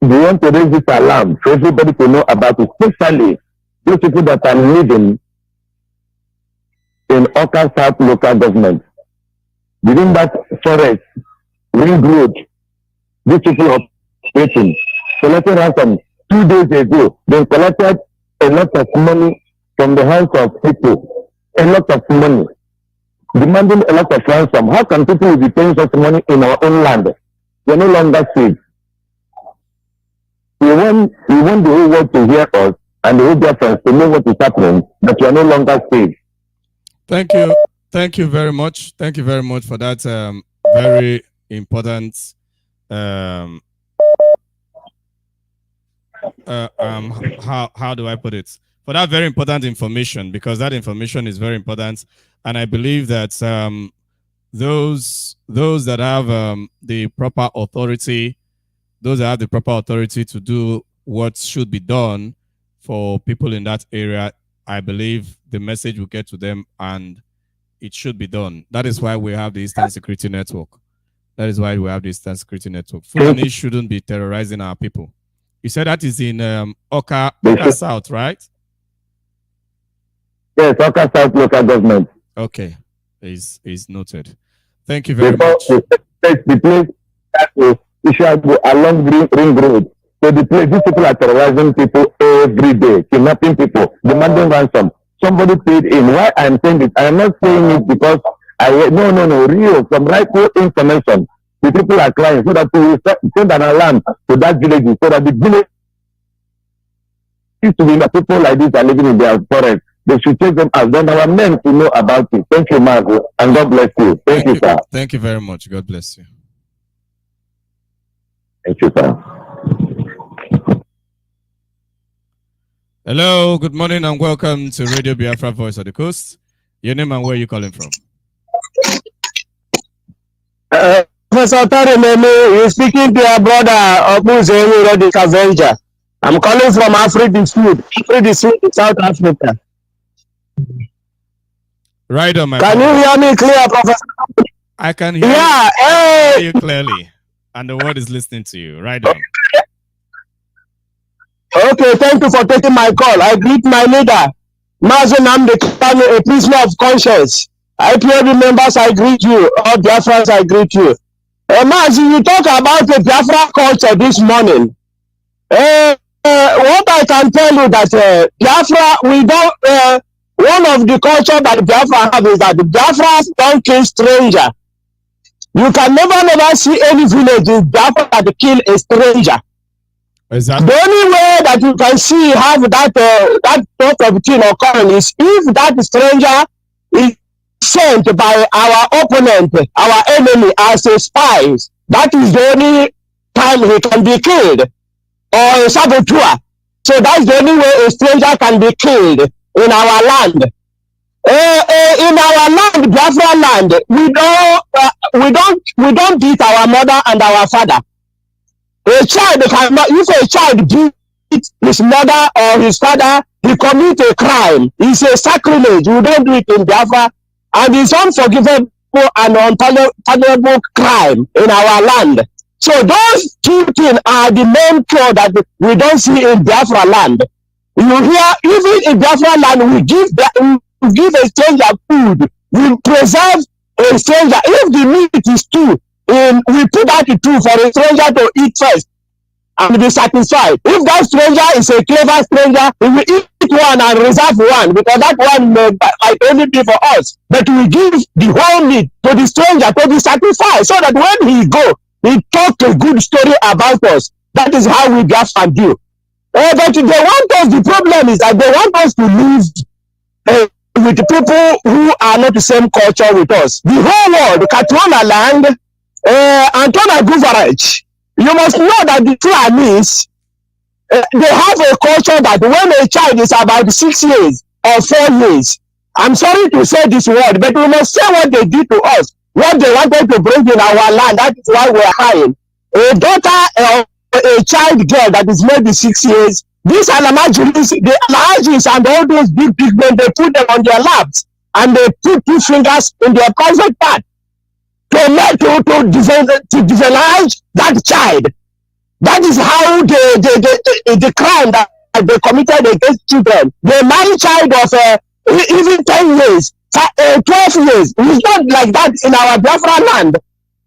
we want to raise this alarm for everybody to know about it, especially those people that are living in Oka South local government. Within that forest, ring road, these people are waiting, collecting ransom. 2 days ago, they collected a lot of money from the hands of people, a lot of money, demanding a lot of ransom. How can people be paying such money in our own land? They're no longer safe. We want the whole world to hear us and the whole difference to know what is happening, that we are no longer safe. Thank you. Thank you very much. Thank you very much for that very important how do I put it? For that very important information, because that information is very important, and I believe that those that have the proper authority, to do what should be done for people in that area, I believe the message will get to them and it should be done. That is why we have the Eastern Security Network. Fulani shouldn't be terrorizing our people. You said that is in Oka South, right? Yes, Oka South local government. Okay, is noted. Thank you very much. The place that we shall go along ring road. So the place, these people are terrorizing people every day, kidnapping people, demanding ransom. Somebody paid in. Why I'm saying this? I am not saying it because no, real, from rightful information. The people are crying so that we will send an alarm to that village, so that the village to be that people like this are living in their forest. They should take them as then our men to know about it. Thank you, Margo, and God bless you. Thank you, sir. Thank you very much. God bless you. Thank you, sir. Hello, good morning and welcome to Radio Biafra Voice of the Coast. Your name and where are you calling from? Professor Tarimeme, you're speaking to your brother Obuzemi the Avenger. I'm calling from Africa Sud, South Africa. Right on, my Can you hear me clear, Professor? I can hear you clearly. And the world is listening to you. Right on. Okay, thank you for taking my call. I greet my leader, Mazen Amde Kano, a prisoner of conscience. IPOB members, I greet you. All Biafrans, I greet you. Mazi, you talk about the Biafra culture this morning. What I can tell you that Biafra, we don't, one of the culture that Biafra have is that the Biafras don't kill stranger. You can never see any village in Biafra that kill a stranger. Exactly. The only way that you can see have that sort of thing occurring is if that stranger is sent by our opponent, our enemy as a spy. That is the only time he can be killed, or a saboteur. So that's the only way a stranger can be killed in our land. In our land, Biafra land, we don't beat our mother and our father. A child cannot, if a child beats his mother or his father, he commits a crime. It's a sacrilege. We don't do it in Biafra, and it's unforgivable and unpardonable crime in our land. So those two things are the main cure that we don't see in Biafra land. You hear, even in Biafra land, we give a stranger food. We preserve a stranger. If the meat is two, we put out the two for a stranger to eat first and be satisfied. If that stranger is a clever stranger, he will eat one and reserve one, because that one might only be for us. But we give the whole meat to the stranger to be satisfied, so that when he go, he talk a good story about us. That is how we just do. But they want us, the problem is that they want us to live with people who are not the same culture with us. The whole world, Katrona land, Antona Guvaraj, you must know that the Fulanis, they have a culture that when a child is about 6 years or 4 years, I'm sorry to say this word, but we must say what they did to us, what they wanted to bring in our land. That is why we're crying. A daughter or a child girl that is maybe 6 years, these Alamajulis, the Alajis and all those big men, they put them on their laps and they put 2 fingers in their private part to disenlarge that child. That is how the crime that they committed against children. They marry child of even 10 years, 12 years. It's not like that in our Biafra land.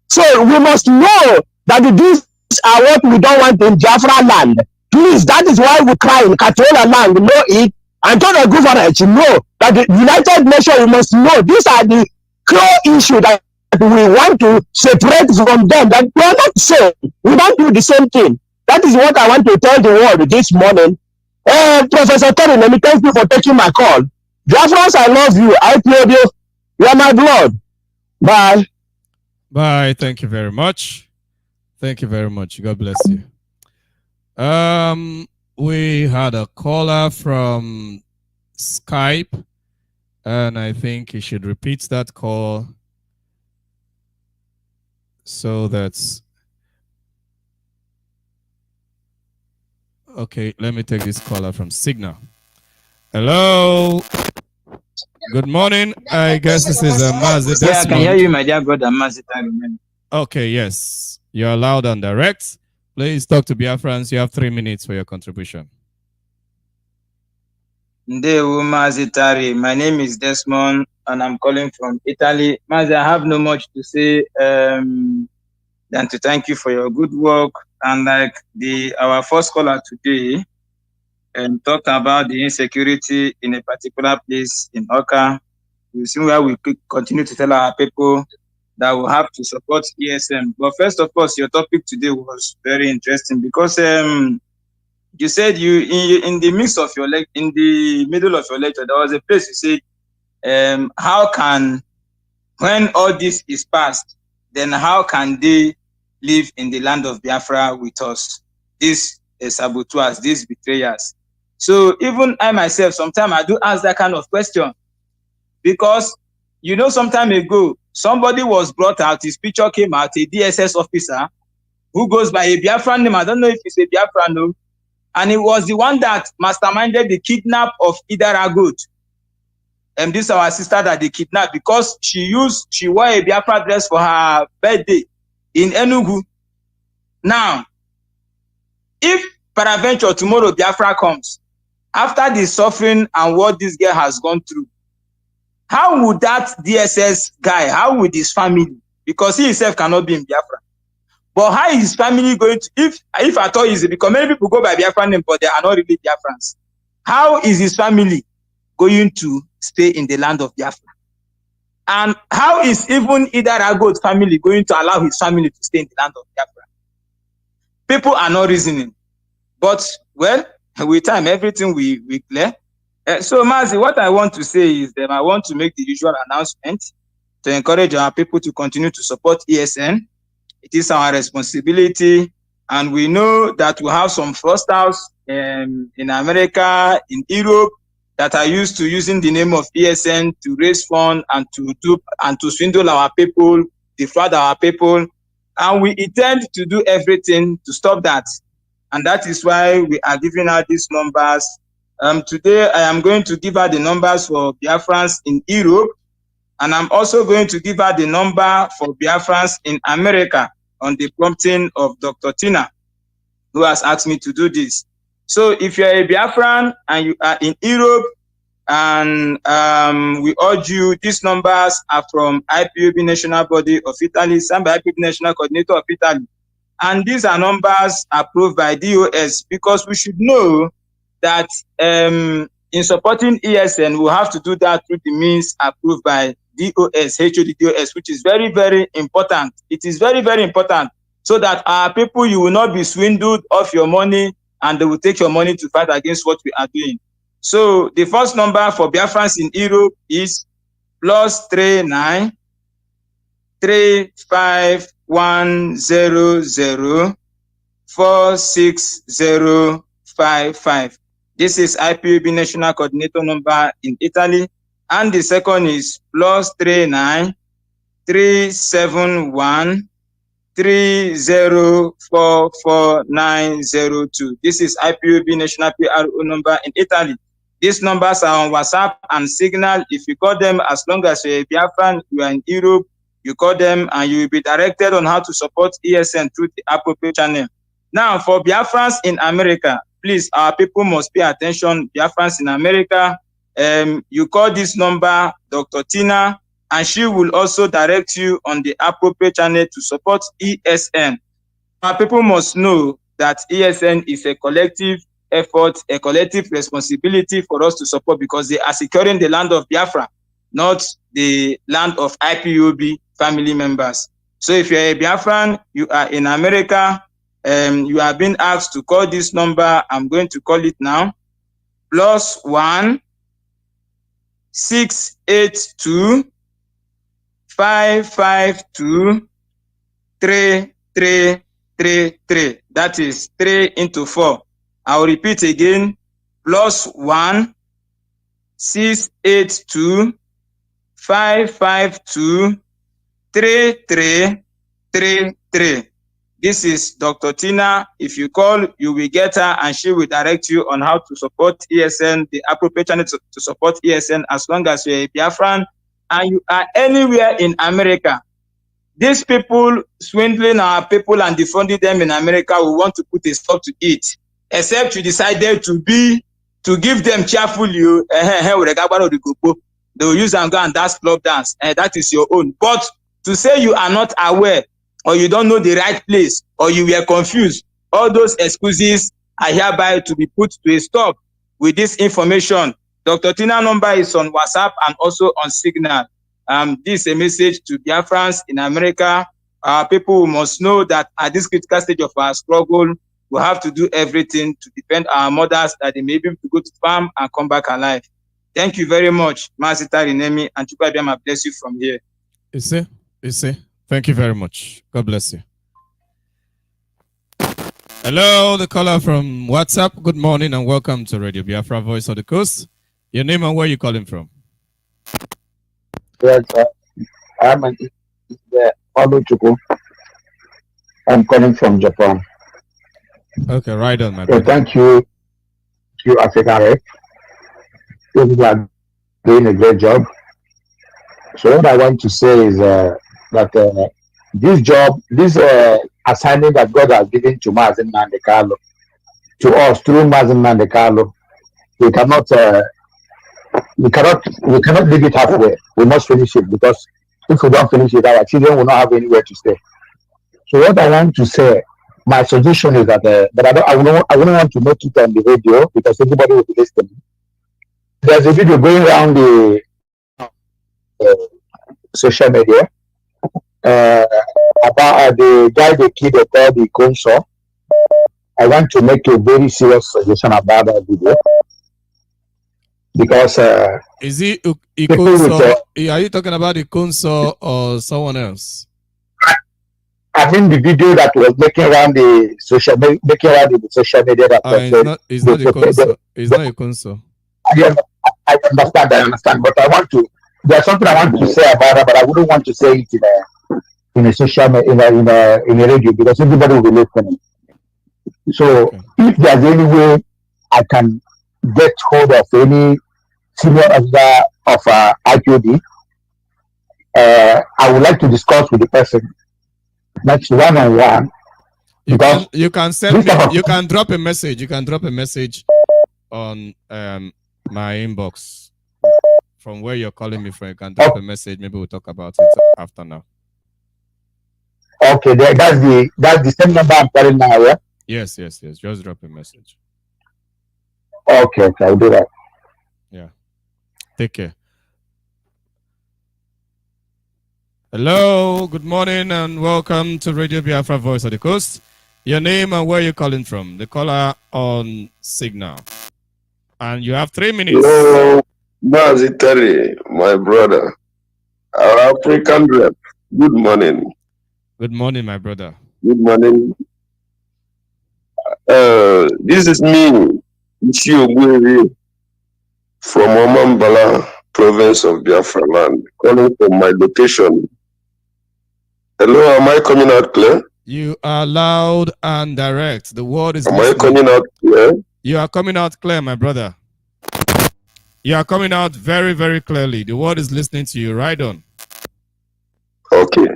So we must know that these are what we don't want in Biafra land. Please, that is why we cry in Katola land, know it, and tell the government, know that the United Nations, we must know these are the core issue that we want to separate from them, that we are not the same. We don't do the same thing. That is what I want to tell the world this morning. Professor Terry, let me thank you for taking my call. Biafrans, I love you. I applaud you. You are my blood. Bye. Bye. Thank you very much. Thank you very much. God bless you. We had a caller from Skype, and I think he should repeat that call. So that's okay. Let me take this caller from Signal. Hello. Good morning. I guess this is a Mazi. Yeah, I can hear you, my dear brother Mazi. Okay, yes. You're loud and direct. Please talk to Biafrans. You have 3 minutes for your contribution. Ndewo Mazi Tari. My name is Desmond and I'm calling from Italy. Mazi, I have no much to say than to thank you for your good work. And like our first caller today, and talk about the insecurity in a particular place in Oka. You see where we could continue to tell our people that we have to support ESM. But first of all, your topic today was very interesting because you said in the midst of your in the middle of your lecture, there was a place you said, how can, when all this is past, then how can they live in the land of Biafra with us? These saboteurs, these betrayers. So even I myself, sometimes I do ask that kind of question because, you know, some time ago, somebody was brought out, his picture came out, a DSS officer who goes by a Biafran name. I don't know if he's a Biafran, no. And he was the one that masterminded the kidnap of Idaragut. And this is our sister that they kidnapped because she wore a Biafra dress for her birthday in Enugu. Now, if peradventure tomorrow Biafra comes, after the suffering and what this girl has gone through, how would that DSS guy, how would his family, because he himself cannot be in Biafra, but how is his family going to, if at all is it, because many people go by Biafra name, but they are not really Biafrans. How is his family going to stay in the land of Biafra? And how is even Idarago's family going to allow his family to stay in the land of Biafra? People are not reasoning. But, well, with time, everything we clear. So, Mazi, what I want to say is that I want to make the usual announcement to encourage our people to continue to support ESN. It is our responsibility, and we know that we have some fraudsters in America, in Europe, that are used to using the name of ESN to raise funds and to swindle our people, defraud our people, and we intend to do everything to stop that. And that is why we are giving out these numbers. Today, I am going to give out the numbers for Biafrans in Europe, and I'm also going to give out the number for Biafrans in America on the prompting of Dr. Tina, who has asked me to do this. So if you're a Biafran and you are in Europe, and we urge you, these numbers are from IPOB National Body of Italy, signed by IPOB National Coordinator of Italy. And these are numbers approved by DOS, because we should know that in supporting ESN, we have to do that through the means approved by DOS, HOD DOS, which is very, very important. It is very, very important, so that our people, you will not be swindled of your money and they will take your money to fight against what we are doing. So the first number for Biafrans in Europe is +39 35100 46055. This is IPOB National Coordinator number in Italy. And the second is +39 371 3044902. This is IPOB National PRO number in Italy. These numbers are on WhatsApp and Signal. If you call them, as long as you're a Biafran, you are in Europe, you call them and you will be directed on how to support ESN through the appropriate channel. Now, for Biafrans in America, please, our people must pay attention. Biafrans in America, you call this number, Dr. Tina, and she will also direct you on the appropriate channel to support ESN. Our people must know that ESN is a collective effort, a collective responsibility for us to support, because they are securing the land of Biafra, not the land of IPOB family members. So if you're a Biafran, you are in America, you have been asked to call this number. I'm going to call it now. +1 682 552 3333. That is 3 into 4. I'll repeat again. +1 682 552 3333. This is Dr. Tina. If you call, you will get her and she will direct you on how to support ESN, the appropriate channel to support ESN, as long as you're a Biafran and you are anywhere in America. These people swindling our people and defrauding them in America will want to put a stop to it, except you decided to give them cheerfully. They will use and go and dance club dance. That is your own. But to say you are not aware, or you don't know the right place, or you were confused, all those excuses are hereby to be put to a stop with this information. Dr. Tina number is on WhatsApp and also on Signal. This is a message to Biafrans in America. People must know that at this critical stage of our struggle, we have to do everything to defend our mothers, that they may be able to go to farm and come back alive. Thank you very much, Masita Rinemi, and Chukwabiyama bless you from here. You see? Thank you very much. God bless you. Hello, the caller from WhatsApp. Good morning and welcome to Radio Biafra Voice of the Coast. Your name and where you calling from? Yes, I'm Oluchukwu. I'm calling from Japan. Okay, right on, my brother. Thank you, Africa. You are doing a great job. So what I want to say is that this assignment that God has given to Mazin Nandekalo, to us through Mazin Nandekalo. We cannot leave it halfway. We must finish it, because if we don't finish it, our children will not have anywhere to stay. So what I want to say, my suggestion is that, but I wouldn't want to make it on the radio, because everybody will be listening. There's a video going around the social media about the guy they killed called the Consul. I want to make a very serious suggestion about that video, because is it Ikonso? Are you talking about Ikonso or someone else? I mean the video that was making around the social media that it's not Ikonso. It's not Ikonso. I understand, but I want to. There's something I want to say about it, but I wouldn't want to say it in a social in a radio, because everybody will be listening. So okay. If there's any way I can get hold of any senior officer of IPOD, I would like to discuss with the person. That's one-on-one. You can send me. You can drop a message. You can drop a message on my inbox from where you're calling me from. You can drop a message. Maybe we'll talk about it after now. Okay, that's the same number I'm calling now, yeah? Yes. Just drop a message. Okay, I'll do that. Yeah. Take care. Hello, good morning, and welcome to Radio Biafra Voice of the Coast. Your name and where you're calling from. The caller on signal. And you have 3 minutes. Hello, Mazitari, my brother. Our African rep. Good morning. Good morning, my brother. Good morning. This is me, Ichiogwiri, from Omambala province of Biafra land, calling from my location. Hello, am I coming out clear? You are loud and direct. The word is listening. Am I coming out clear? You are coming out clear, my brother. You are coming out very, very clearly. The word is listening to you. Right on. Okay.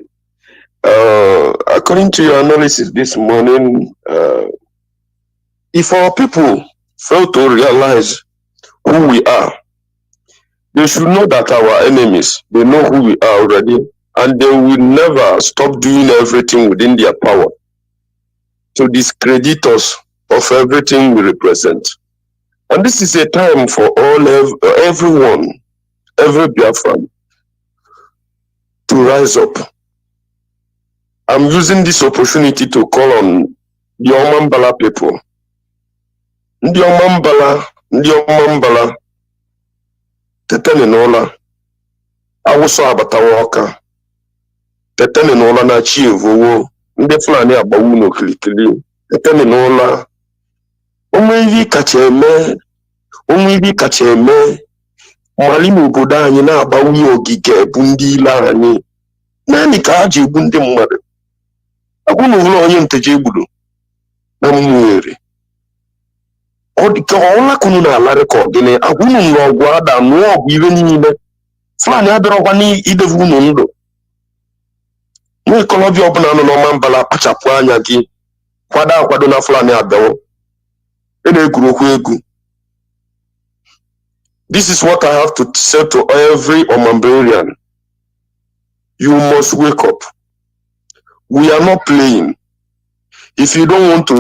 According to your analysis this morning, if our people fail to realize who we are, they should know that our enemies, they know who we are already, and they will never stop doing everything within their power to discredit us of everything we represent. And this is a time for everyone, every Biafran, to rise up. I'm using this opportunity to call on the Omambala people. Ndị Omambala, tetene n'ụla, awụsọ abatawa ọka, tetene n'ụla na chi evowo, ndị Fulani agbawu n'okilikili, tetene n'ụla, onwe ivi kacha eme, mali n'obodo anyị na-agbawu ogige bụ ndị ile anyị, naanị ka ha ji egbu ndị mmadụ. Agwụ n'ụlọ onye nteje egburu na mmụere. Ọ dịka ọla kunu na-ala rekọd gịnị agwụ n'ụlọ ọgwụ ada nụọ ọgwụ iwe niile. Fulani abịarọkwa n'idevu unu ndụ. Nwa ikolobịa ọbụla nọ n'Omambala akpachapụ anya gị, akwado na Fulani abịawo. Na-egwuru okwu egwu. This is what I have to say to every Omambarian. You must wake up. We are not playing. If you don't want to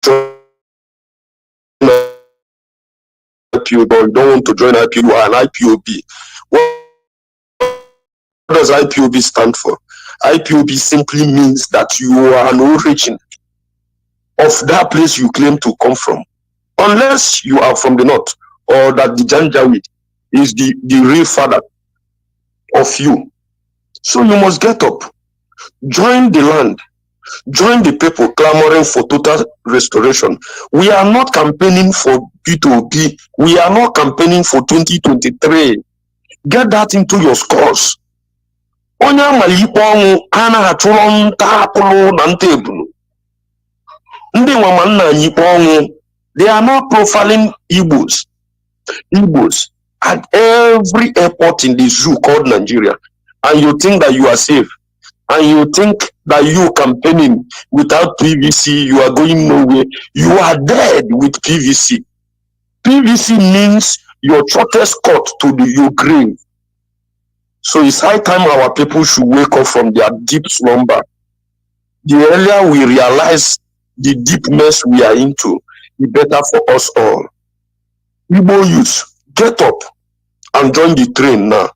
join IPOB, or you don't want to join IPOB, you are an IPOB. What does IPOB stand for? IPOB simply means that you are an origin of that place you claim to come from. Unless you are from the north, or that the Janjaweed is the real father of you. So you must get up, join the land, join the people clamoring for total restoration. We are not campaigning for B2B. We are not campaigning for 2023. Get that into your scores. Onye amalikpo ọnwụ anaghị atụrụ nta apụrụ na nta ebunu. Ndị nwa nna anyị kpọ ọnwụ, they are not profiling Igbos at every airport in the zoo called Nigeria. And you think that you are safe. and you think that you campaigning without PVC, you are going nowhere. You are dead with PVC. PVC means your shortest cut to your grave. So it's high time our people should wake up from their deep slumber. The earlier we realize the deep mess we are into, the better for us all. Igbo youth, get up and join the train now.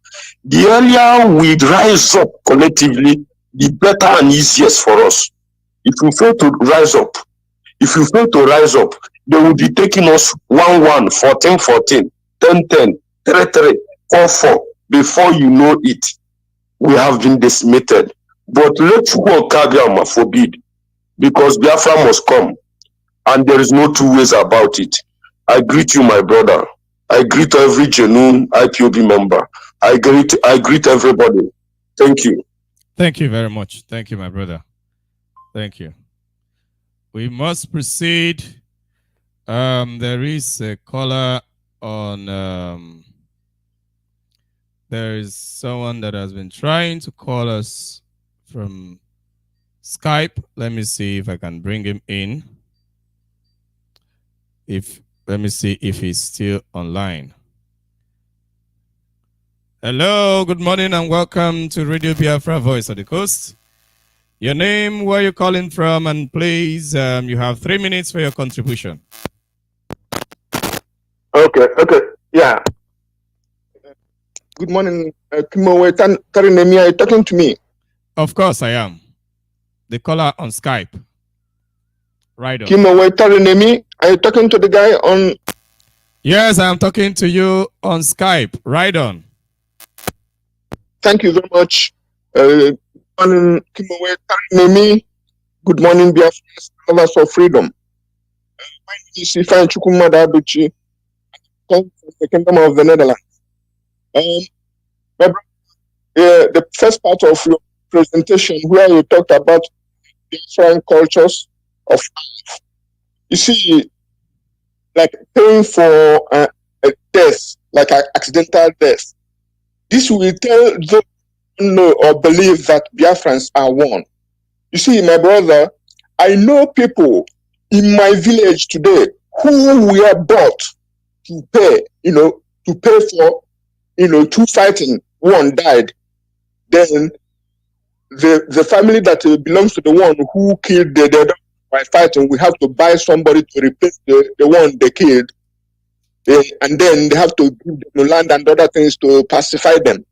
The earlier we rise up collectively, the better and easiest for us. If you fail to rise up, they will be taking us 1-1, 14-14, 10-10, 3-3, 4-4. Before you know it, we have been decimated. But let God Kabiyama forbid, because Biafra must come, and there is no two ways about it. I greet you, my brother. I greet every genuine IPOB member. I greet everybody. Thank you. Thank you very much. Thank you, my brother. Thank you. We must proceed. There is a caller on. There is someone that has been trying to call us from Skype. Let me see if I can bring him in. Let me see if he's still online. Hello, good morning and welcome to Radio Biafra Voice of the Coast. Your name, where you're calling from, and please, you have 3 minutes for your contribution. Okay, yeah. Good morning, Kimowe Tarinemi. Are you talking to me? Of course I am. The caller on Skype. Right on. Kimowe Tarinemi, are you talking to the guy on? Yes, I am talking to you on Skype. Right on. Thank you very much. Good morning, Kimowe Tarinemi. Good morning, Biafra, lovers of freedom. My name is Ifan Chukwumada Abuchi. Come from the Kingdom of the Netherlands. The first part of your presentation, where you talked about different cultures of life. You see, like paying for a death, like an accidental death. This will tell those who know or believe that Biafrans are one. You see, my brother, I know people in my village today who were bought to pay, to pay for, two fighting. One died. Then the family that belongs to the one who killed the other by fighting, we have to buy somebody to replace the one they killed. And then they have to give them land and other things to pacify them.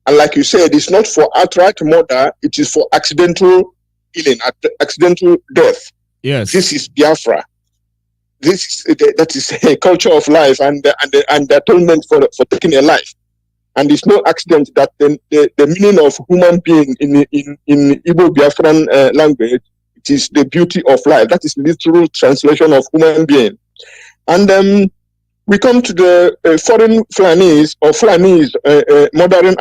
And like you said, it's not for outright murder, it is for accidental killing, accidental death. Yes. This is Biafra. That is a culture of life and the atonement for taking a life. And it's no accident that the meaning of human being in Igbo Biafran language, it is the beauty of life. That is literal translation of human being. And we come to the foreign Fulanese or Fulanese, modern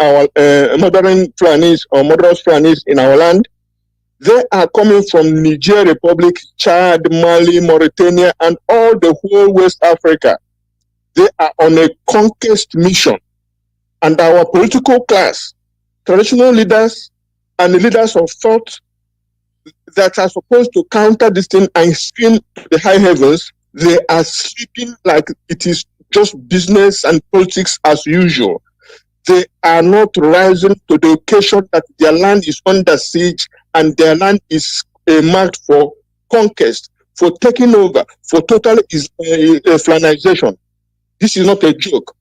Fulanese or murderous Fulanese in our land. They are coming from Niger Republic, Chad, Mali, Mauritania, and all the whole West Africa. They are on a conquest mission. And our political class, traditional leaders, and the leaders of thought that are supposed to counter this thing and scream to the high heavens, they are sleeping like it is just business and politics as usual. They are not rising to the occasion that their land is under siege and their land is marked for conquest, for taking over, for total Islamization. This is not a joke.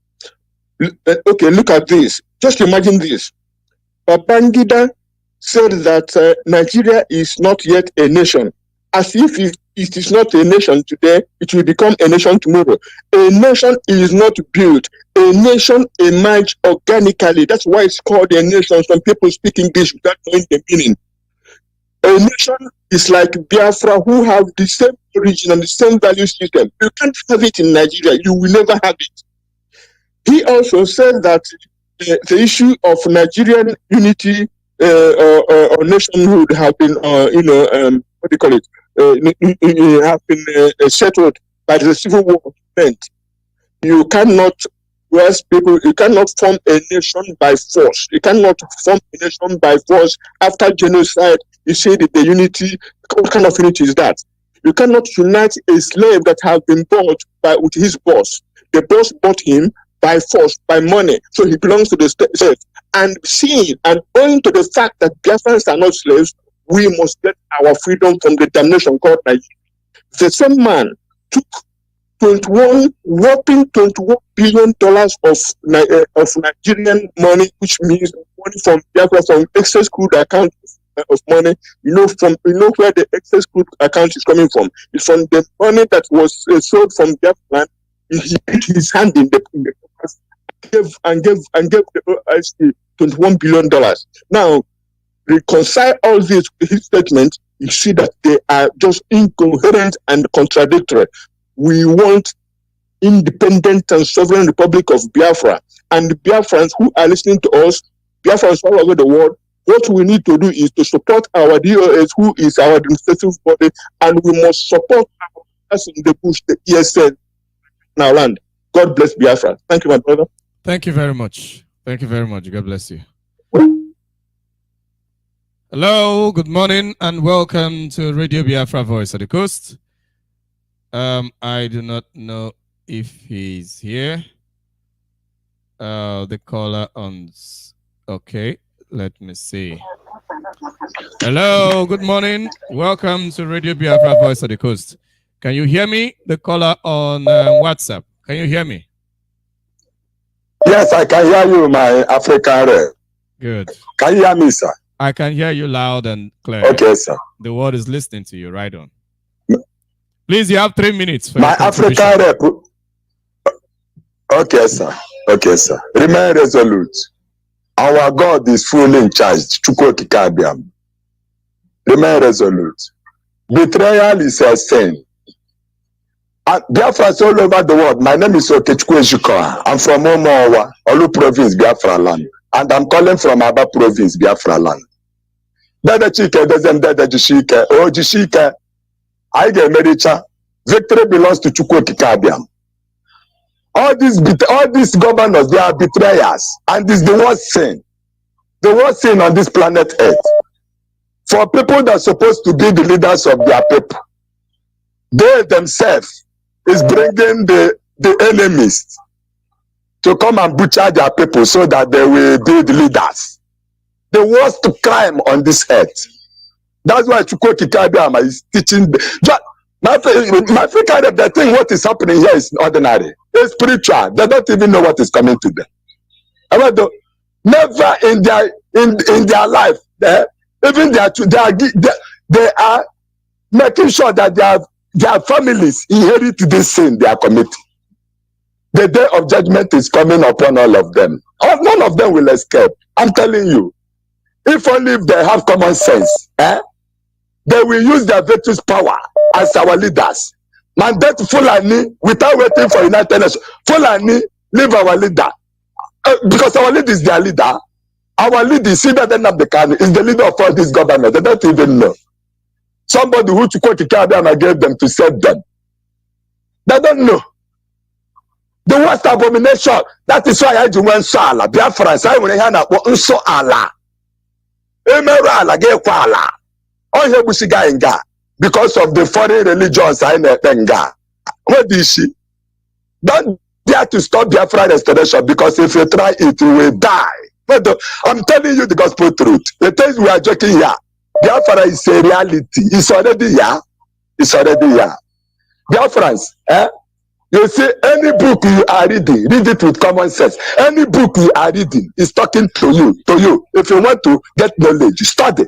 Okay, look at this. Just imagine this. Babangida said that Nigeria is not yet a nation. As if it is not a nation today, it will become a nation tomorrow. A nation is not built. A nation emerges organically. That's why it's called a nation. Some people speak English without knowing the meaning. A nation is like Biafra, who have the same origin and the same value system. You can't have it in Nigeria. You will never have it. He also said that the issue of Nigerian unity or nationhood have been, what do you call it? Have been settled by the Civil War event. You cannot Whereas people, you cannot form a nation by force. You cannot form a nation by force after genocide. You say that the unity, what kind of unity is that? You cannot unite a slave that has been bought with his boss. The boss bought him by force, by money, so he belongs to the state. And seeing and owing to the fact that Biafrans are not slaves, we must get our freedom from the damnation called Nigeria. The same man took whopping $21 billion of Nigerian money, which means money from Biafra, from excess crude account of money. You know where the excess crude account is coming from. It's from the money that was sold from Biafra. He put his hand in the gave the OIC $21 billion. Now, reconcile all this with his statement, you see that they are just incoherent and contradictory. We want independent and sovereign Republic of Biafra. And the Biafrans who are listening to us, Biafrans all over the world, what we need to do is to support our DOS, who is our administrative body, and we must support our us in the bush, the ESN in our land. God bless Biafra. Thank you, my brother. Thank you very much. Thank you very much. God bless you. Hello, good morning, and welcome to Radio Biafra Voice of the Coast. I do not know if he's here. The caller on. Okay, let me see. Hello, good morning. Welcome to Radio Biafra Voice of the Coast. Can you hear me? The caller on WhatsApp. Can you hear me? Yes, I can hear you, my African rep. Good. Can you hear me, sir? I can hear you loud and clear. Okay, sir. The world is listening to you. Right on. Please, you have 3 minutes for my African rep. Okay, sir. Okay, sir. Remain resolute. Our God is fully in charge. Remain resolute. Betrayal is a sin. Biafra all over the world. My name is Okechukwu Ejikoha. I'm from Omowa, Olu Province, Biafra land. And I'm calling from Aba Province, Biafra land. Dada Chike doesn't Dada Jishike. Oh, Jishike. I get Medicha. Victory belongs to Chukwu Kikabiam. All these governors, they are betrayers. And this is the worst sin. The worst sin on this planet Earth. For people that are supposed to be the leaders of their people, they themselves is bringing the enemies to come and butcher their people so that they will be the leaders. The worst crime on this earth. That's why Chukwu Kikabiam is teaching. My African, they think what is happening here is ordinary. It's spiritual. They don't even know what is coming to them. Never in their life, even they are making sure that their families inherit this sin they are committing. The day of judgment is coming upon all of them. None of them will escape. I'm telling you. If only if they have common sense, they will use their virtuous power as our leaders. Mandate Fulani without waiting for United Nations. Fulani, leave our leader. Because our leader is their leader. Our leader is Sida Nnamdi is the leader of all these governors. They don't even know. Somebody who Chukwu Kikabiam gave them to save them. They don't know. The worst abomination. That is why I do want Sala. Biafra, I want to hear Unso Allah. Emeru Allah, Gekwa Allah. All here we Nga. Because of the foreign religions I know Nga. What is she? Don't dare to stop Biafra restoration, because if you try it, you will die. But I'm telling you the gospel truth. The things we are joking here. Biafra is a reality. It's already here. It's already here. Biafrans, you see, any book you are reading, read it with common sense. Any book you are reading is talking to you. If you want to get knowledge, study.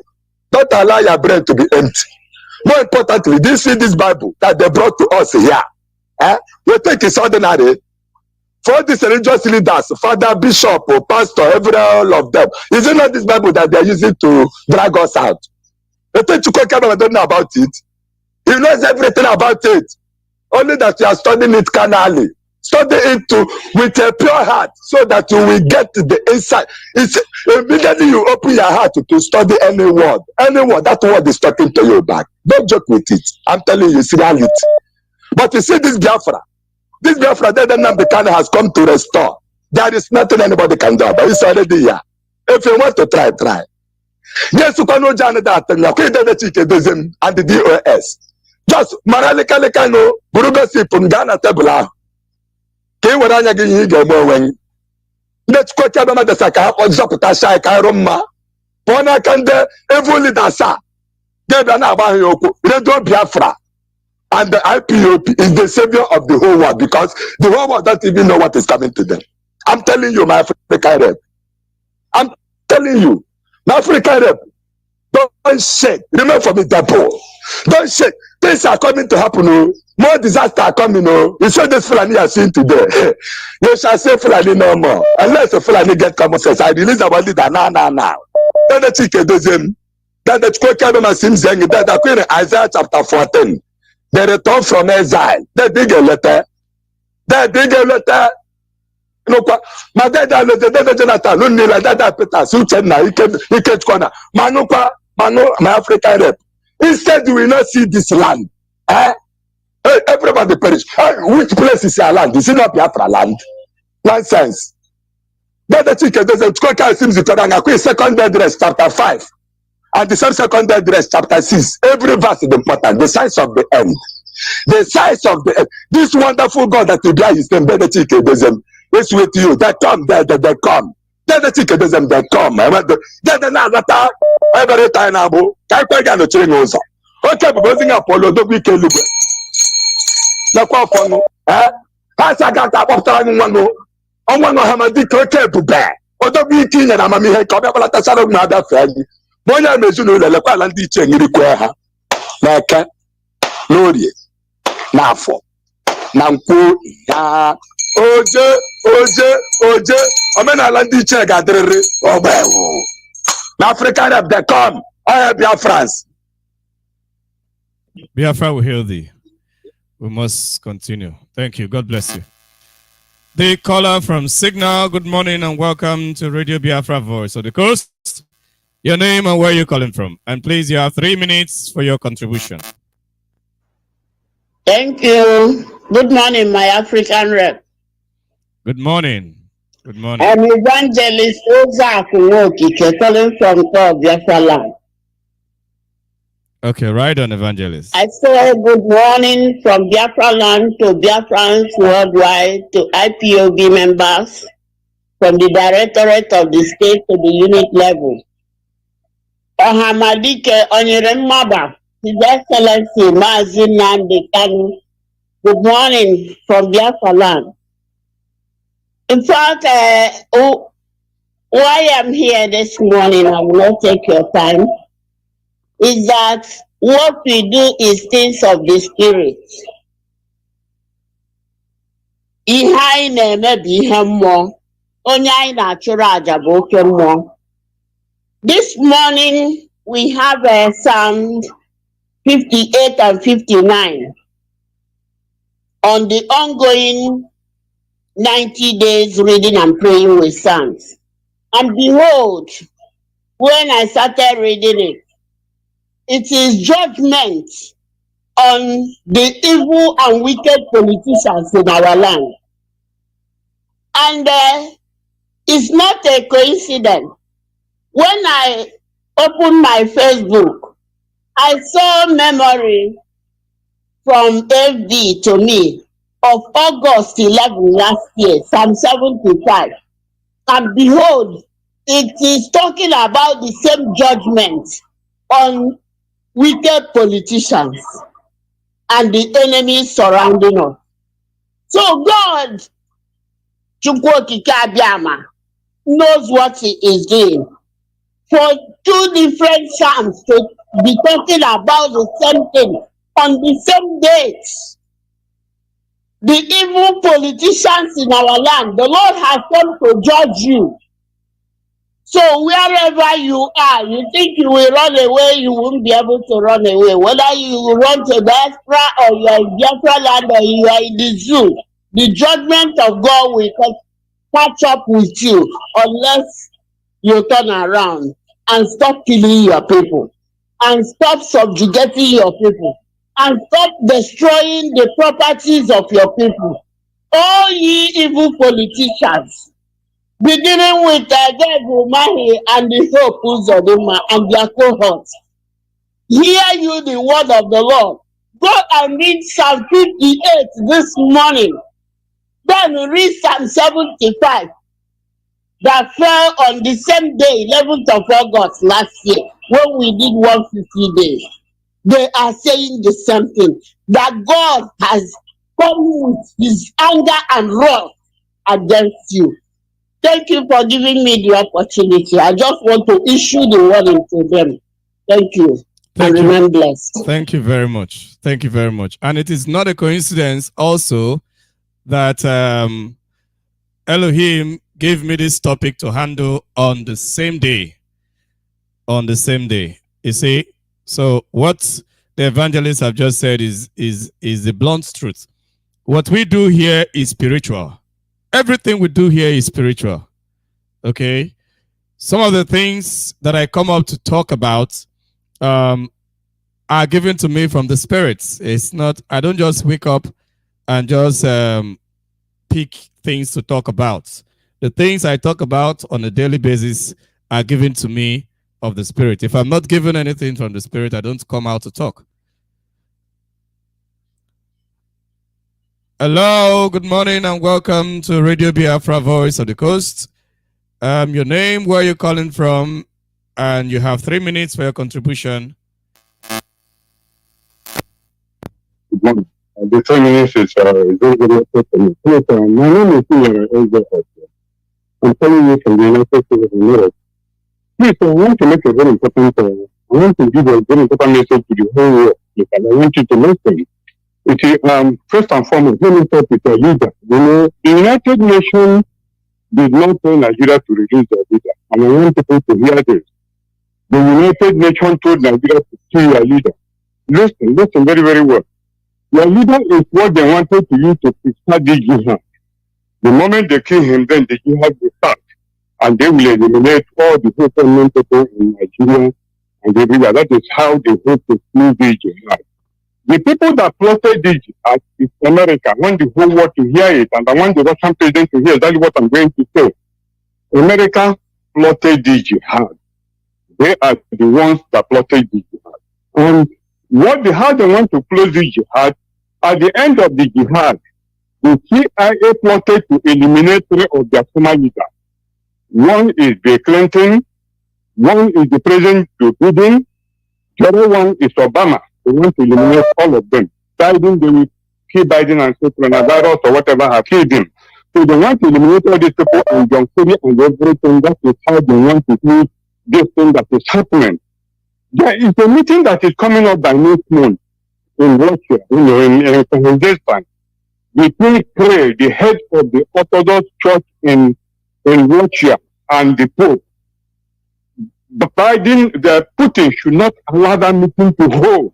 Don't allow your brain to be empty. More importantly, this Bible that they brought to us here, you think it's ordinary? For these religious leaders, father, bishop, or pastor, all of them, is it not this Bible that they are using to drag us out? You think Chukwu don't know about it? He knows everything about it. Only that you are studying it carnally. Study it with a pure heart, so that you will get the insight. It's immediately you open your heart to study any word, that word is talking to you back. Don't joke with it. I'm telling you, it's reality. But you see this Biafra, that Nnamdi Kanu has come to restore. There is nothing anybody can do about it. It's already here. If you want to try, try. Yes, you can know that and the DOS. Just Maralika no Burugasi Pungana Tabula. Kewaranya Giga when let's quote Abama the Saka or Zapata Shai Karoma. Pona Kande, Evoli Dasa. Get an Abayoku, Redo Biafra. And the IPOP is the savior of the whole world because the whole world doesn't even know what is coming to them. I'm telling you, my African rep. I'm telling you, my African rep. Don't shake. Remember for me, Depo. Don't shake. Things are coming to happen. Oh. More disasters are coming. Oh. You saw this Fulani are seen today. You shall say Fulani no more. Unless the Fulani get common sense. I release about it now. Then the chicken does him. Then the Quaker seems saying that the Queen Isaiah chapter 14. They return from exile. They dig a letter. No, my dad is the Jonathan, Lunila, Dada Peter, Suchena, he can't corner. Manuka, my African rep. Instead, you will not see this land. Eh? Hey, everybody perish. Hey, which place is your land? Is it not Biafra land? Nonsense. Dada Chike doesn't quite seems to Tadanga, second address, chapter 5. And the same second address, chapter 6. Every verse is important. The size of the end. The size of the end. This wonderful God that you bear his name, Dada Chike doesn't. It's with you. They come, they come. Then the chicken doesn't they come. Then the Nazata, every time Abu, Kaipagan the chain also. Okay, but going up Polo, don't be killed. The Quafono, eh? As I got up time one go. On one of Hamadi Coke to bear. Or don't be king and Amami had come up at the side of my other friend. Moya Mezuno, the Lapalan teaching you require. Like, Lodi, Nafo, Namku, ya. Oje, Omena Landi Chegadre, Obeo. African have they come. I have Biafrans. Biafra will heal thee. We must continue. Thank you. God bless you. The caller from Signal, good morning and welcome to Radio Biafra Voice of the Coast. Your name and where you're calling from. And please, you have 3 minutes for your contribution. Thank you. Good morning, my African rep. Good morning. Good morning. I'm Evangelist Oza Akunoki, calling from Biafra land. Okay, right on, Evangelist. I say good morning from Biafra land to Biafrans worldwide to IPOB members from the Directorate of the State to the unit level. Ohamadike Onyeremaba, His Excellency Mazin Nandi Kanu. Good morning from Biafra land. In fact, why I'm here this morning, I will not take your time, is that what we do is things of the spirit. This morning, we have Psalm 58 and 59 on the ongoing 90 days reading and praying with Psalms. And behold, when I started reading it, it is judgment on the evil and wicked politicians in our land. And it's not a coincidence. When I opened my Facebook, I saw memory from FD to me of August 11 last year, Psalm 75. And behold, it is talking about the same judgment on wicked politicians and the enemies surrounding us. So God, Chukwokike Abiama, knows what he is doing. For 2 different psalms to be talking about the same thing on the same dates. The evil politicians in our land, the Lord has come to judge you. So wherever you are, you think you will run away, you won't be able to run away. Whether you run to diaspora or you are in Biafra land or you are in the zoo, the judgment of God will catch up with you unless you turn around and stop killing your people and stop subjugating your people and stop destroying the properties of your people. All ye evil politicians, beginning with George Umahi and the Hope Uzodinma and their cohorts. Hear you the word of the Lord. Go and read Psalm 58 this morning. Then read Psalm 75 that fell on the same day, 11th of August last year, when we did 150 days. They are saying the same thing, that God has come with his anger and wrath against you. Thank you for giving me the opportunity. I just want to issue the warning to them. Thank you. Thank and you. remain blessed. Thank you very much. Thank you very much. And it is not a coincidence also that Elohim gave me this topic to handle on the same day. On the same day. You see, so what the evangelists have just said is the blunt truth. What we do here is spiritual. Everything we do here is spiritual. Okay? Some of the things that I come up to talk about are given to me from the spirits. It's not, I don't just wake up and just pick things to talk about. The things I talk about on a daily basis are given to me of the spirit. If I'm not given anything from the spirit, I don't come out to talk. Hello, good morning and welcome to Radio Biafra Voice of the Coast. Your name, where you're calling from, and you have 3 minutes for your contribution. Good morning. The 3 minutes is very, very important. My name is Ezra. I'm calling you from the United States of America. Please, I want to make a very important, I want to give a very important message to the whole world. And I want you to listen. You see, first and foremost, let me start with a leader. You know, the United Nations did not tell Nigeria to reduce their leader. And I want people to hear this. The United Nations told Nigeria to kill your leader. Listen very, very well. Your leader is what they wanted to use to start the jihad. The moment they kill him, then the jihad will start. And they will eliminate all the government people in Nigeria and everywhere. That is how they hope to kill the jihad. The people that plotted the jihad is America. I want the whole world to hear it, and I want the Russian president to hear exactly what I'm going to say. America plotted the jihad. They are the ones that plotted the jihad. And how they want to close the jihad, at the end of the jihad, the CIA plotted to eliminate 3 of their former leaders. One is Bill Clinton, one is the President Joe Biden, the other one is Obama. They want to eliminate all of them. Biden, they will kill Biden and say coronavirus or whatever have killed him. So they want to eliminate all these people and John Kerry and everything. That is how they want to do this thing that is happening. There is a meeting that is coming up by next month in Russia, in Kazakhstan, between Kirill, the head of the Orthodox Church in Russia, and the Pope. Putin should not allow that meeting to hold.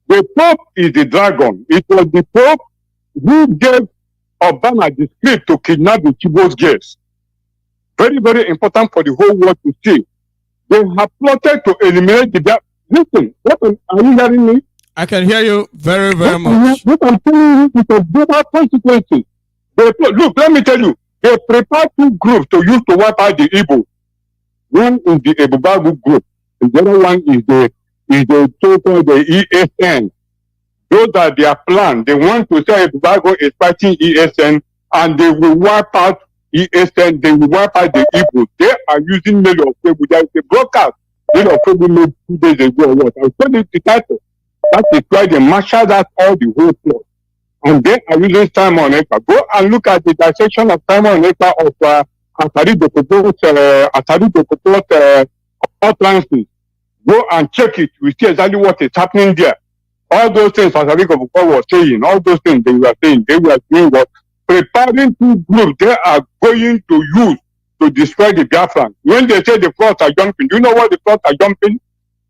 The Pope is the dragon. It was the Pope who gave Obama the script to kidnap the Chibos girls. Very, very important for the whole world to see. They have plotted to eliminate the... Listen, are you hearing me? I can hear you very, very much. What I'm telling you is a global consequences. Look, let me tell you, they prepared 2 groups to use to wipe out the Igbo. One is the Ebubagu group, and the other one is the so-called the ESN. Those are their plan. They want to say Ebubagu is fighting ESN, and they will wipe out ESN. They will wipe out the Igbo. They are using mail of Febu. There is a broadcast mail of Febu made 2 days ago or what. I'll tell you the title. That is why they marshaled out all the whole plot. And they are using Simon Ekpa. Go and look at the dissection of Simon Ekpa of Atari Dokopo's utterances. Go and check it. We see exactly what is happening there. All those things Atari Dokopo was saying, all those things they were saying, they were doing what? Preparing 2 groups they are going to use to destroy the Biafran. When they say the plots are jumping, do you know what the plots are jumping?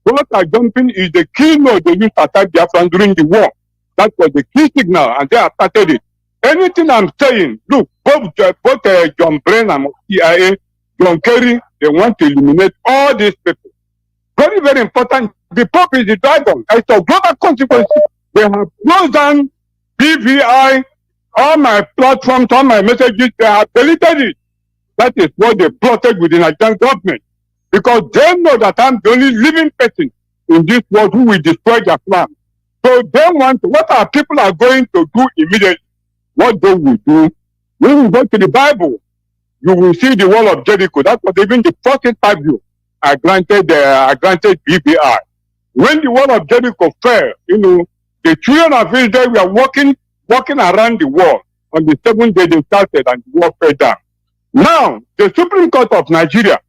Plots are jumping is the key note they used to attack Biafran during the war. That was the key signal, and they have started it. Anything I'm saying, look, both John Brennan and CIA, John Kerry, they want to eliminate all these people. Very, very important. The Pope is the dragon. It's a global consequence. They have closed down BVI, all my platforms, all my messages, they have deleted it. That is what they plotted with the Nigerian government. Because they know that I'm the only living person in this world who will destroy their plan. So they want, what our people are going to do immediately, what they will do, when we go to the Bible, you will see the wall of Jericho. That was even the first interview I granted BBI. When the wall of Jericho fell, the children of Israel were walking around the wall. On the seventh day they started and the wall fell down. Now, the Supreme Court of Nigeria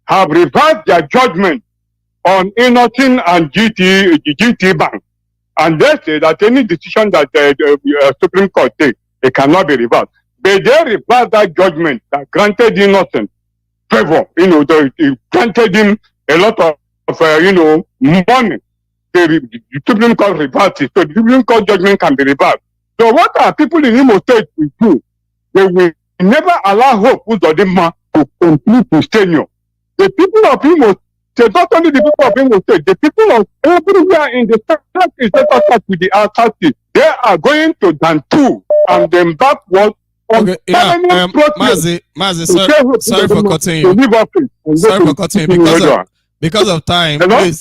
have reversed their judgment on Innocent and GT Bank. And they say that any decision that the Supreme Court takes, it cannot be reversed. But they reversed that judgment that granted Innocent favor. They granted him a lot of money. The Supreme Court reversed it. So the Supreme Court judgment can be reversed. So what our people in Imo State will do? They will never allow Hope Uzodinma to complete his tenure. The people of Imo State, not only the people of Imo State, the people of everywhere in the South is set with the authority. They are going to Dantu and then backward. Okay, yeah, Mazi, sorry for cutting you. Sorry for cutting you because of time. Hello?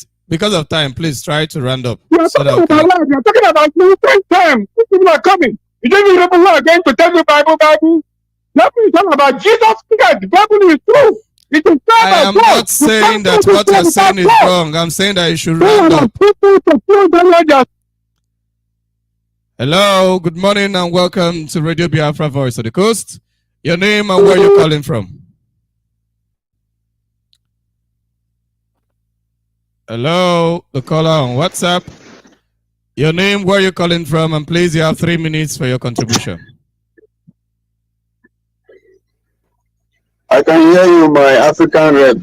Please try to round up. You're talking about time. People are coming. You don't even are going to tell you Bible. Nothing is talking about Jesus Christ. The Bible is true. It is I am not saying that what you're saying is wrong. I'm saying that you should round up. Hello, good morning and welcome to Radio Biafra Voice of the Coast. Your name and where you're calling from. Hello, the caller on WhatsApp. Your name, where you're calling from, and please, you have 3 minutes for your contribution. I can hear you, my African rep.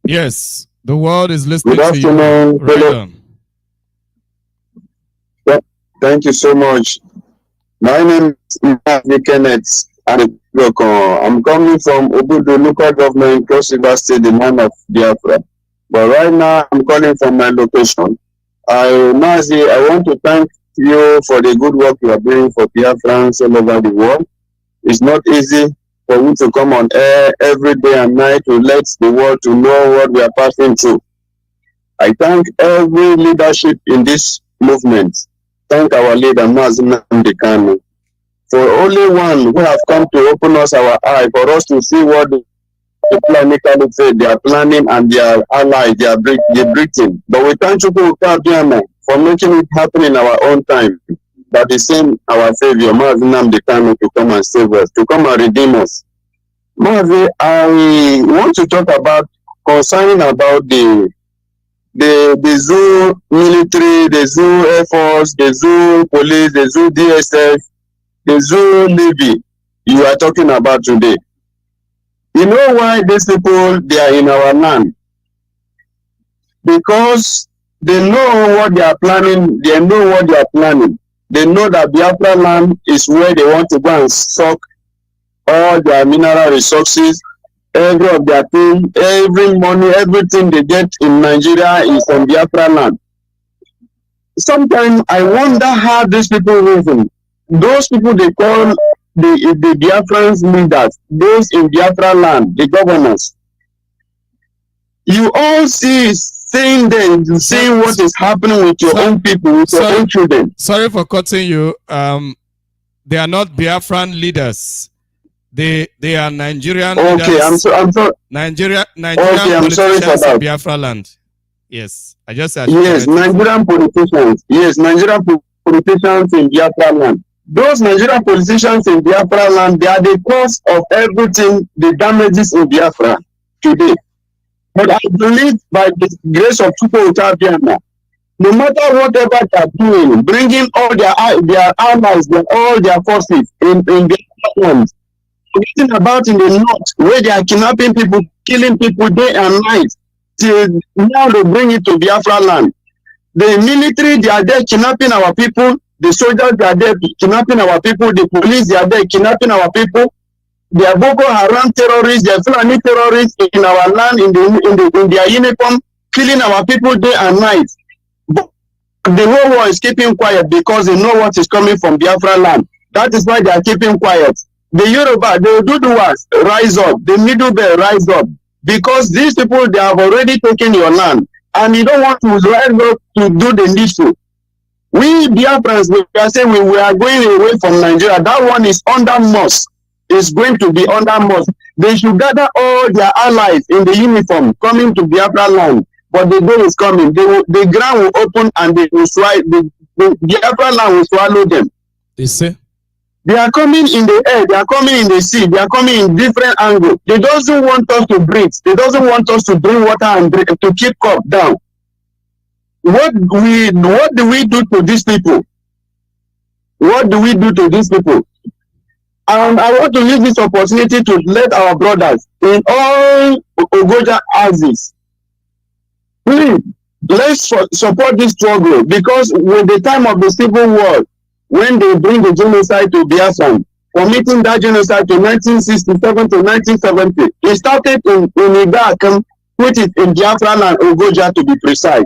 Yes, the world is listening to you. Right on. Thank you so much. My name is Kenneth. I'm coming from Obudu local government, Cross River State, the land of Biafra. But right now, I'm calling from my location. Mazi, I want to thank you for the good work you are doing for Biafrans all over the world. It's not easy for you to come on air every day and night to let the world to know what we are passing through. I thank every leadership in this movement. Thank our leader, Mazi Nnamdi Kanu, for only one who have come to open us our eye for us to see what the Islamic Caliphate they are planning and their allies they are breathing. But we thank you for making it happen in our own time. That is same our Savior, Mazi Nnamdi Kanu, to come and save us, to come and redeem us. Mazi, I want to talk about concerning about the zoo military, the zoo air force, the zoo police, the zoo DSF, the zoo Navy you are talking about today. You know why these people, they are in our land? Because they know what they are planning. They know what they are planning. They know that Biafra land is where they want to go and suck all their mineral resources. Every of their thing, every money, everything they get in Nigeria is from Biafra land. Sometimes I wonder how these people reason. Those people they call the Biafran leaders, those in Biafra land, the governors. You all see saying them, saying what is happening with your own people, with your own children. Sorry for cutting you. They are not Biafran leaders. They are Nigerian leaders. Okay, I'm sorry. Nigerian okay, I'm sorry for that. Biafra land. Yes, I just said. Yes, Nigerian politicians. Yes, Nigerian politicians in Biafra land. Those Nigerian politicians in Biafra land, they are the cause of everything, the damages in Biafra today. But I believe by the grace of Biafra, no matter whatever they are doing, bringing all their allies, all their forces in Biafra land, forgetting about in the north where they are kidnapping people, killing people day and night, till now they bring it to Biafra land. The military, they are there kidnapping our people. The soldiers, they are there kidnapping our people. The police, they are there kidnapping our people. They are Boko Haram terrorists, they are Fulani terrorists in our land, in their uniform, killing our people day and night. But the whole world is keeping quiet because they know what is coming from Biafra land. That is why they are keeping quiet. the Yoruba, the Oduduwas rise up, the Middle Belt rise up, because these people, they have already taken your land, and you don't want to rise up to do the needful. We Biafrans, we are saying we are going away from Nigeria. That one is under mosque. It's going to be under mosque. They should gather all their allies in the uniform coming to Biafra land. But the day is coming. The ground will open and they will swallow, the Biafra land will swallow them. You see? They are coming in the air, they are coming in the sea, they are coming in different angles. They doesn't want us to breathe. They doesn't want us to drink water and to keep cup down. What do we do to these people? What do we do to these people? And I want to use this opportunity to let our brothers in all Ogoja houses, please, let's support this struggle, because with the time of the Civil War, when they bring the genocide to Biafra, committing that genocide to 1967 to 1970, it started in Ibakan, which is in Biafra and Ogoja to be precise.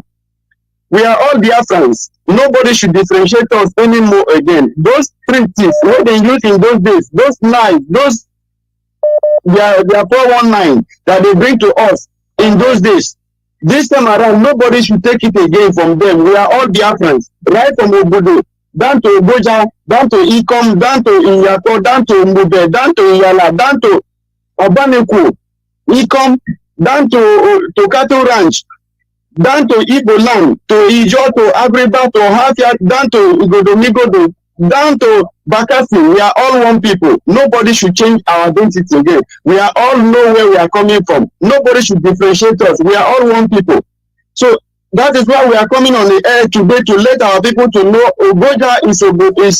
We are all Biafrans. Nobody should differentiate us anymore again. Those treaties, what they used in those days, those knives, those their 419 that they bring to us in those days, this time around, nobody should take it again from them. We are all Biafrans, right from Obudu, down to Ogoja, down to Ikom, down to Inyako, down to Mbube, down to Iyala, down to Obaneku, Ikom, down to Cattle Ranch, down to Igbo land, to Ijo, to Abriba, to Hafia, down to Igodomigodo, down to Bakasi. We are all one people. Nobody should change our identity again. We are all know where we are coming from. Nobody should differentiate us. We are all one people. So that is why we are coming on the air today, to let our people to know Ogoja is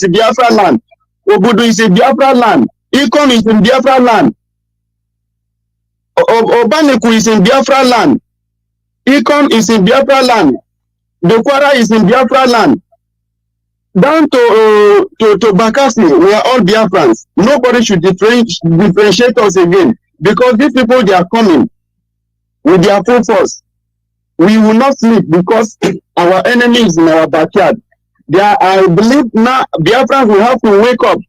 Biafra land. Obudu is a Biafra land. Ikom is in Biafra land. Obaneku is in Biafra land. Ikom is in Biafra land. Dokwara is in Biafra land. Down to Bakasi, we are all Biafrans. Nobody should differentiate us again, because these people, they are coming with their full force. We will not sleep because our enemy is in our backyard. I believe now Biafrans will have to wake up.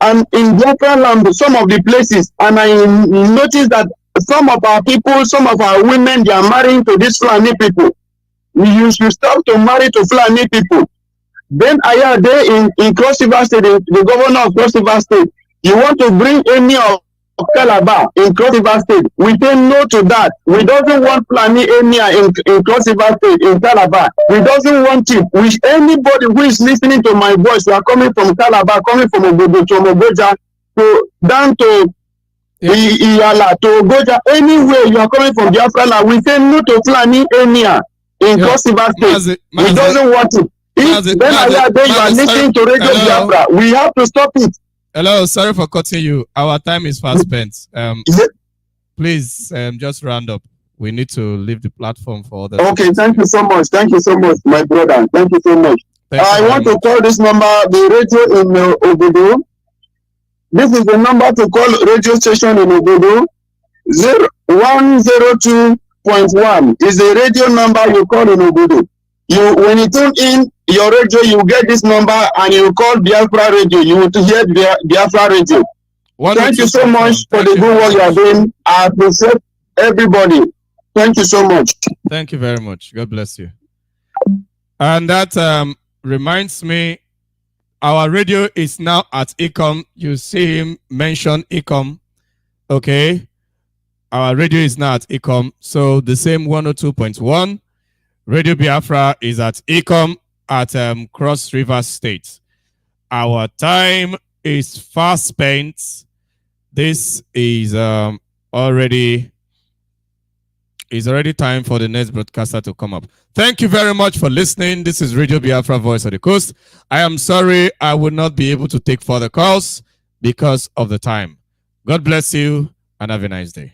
And in Biafra land, some of the places, and I noticed that some of our people, some of our women, they are marrying to these Fulani people. You should stop to marry to Fulani people. Then Ayade in Cross River State, the governor of Cross River State, you want to bring any of Calabar in Cross River State. We say no to that. We doesn't want Fulani Emir in Cross River State, in Calabar. We doesn't want it. Which anybody who is listening to my voice, who are coming from Calabar, coming from Ogoja, to down to Iyala, to Ogoja, anywhere you are coming from Biafra, we say no to Fulani Emir in Cross River State. We doesn't want it. If then you are listening to Radio Biafra, we have to stop it. Hello, sorry for cutting you. Our time is fast spent. Please just round up. We need to leave the platform for others. Okay, thank you so much. Thank you so much, my brother. Thank you so much. I want to call this number, the radio in Obodo. This is the number to call radio station in Obodo. 102.1 is the radio number you call in Obodo. When you tune in your radio, you get this number and you call Biafra radio. You will hear Biafra radio. Thank you so much for the good work you are doing. I appreciate everybody. Thank you so much. Thank you very much. God bless you. And that reminds me, our radio is now at Ikom. You see him mention Ikom. Okay. Our radio is now at Ikom. So the same 102.1. Radio Biafra is at Ikom at Cross River State. Our time is fast spent. This is already time for the next broadcaster to come up. Thank you very much for listening. This is Radio Biafra, Voice of the Coast. I am sorry I will not be able to take further calls because of the time. God bless you and have a nice day.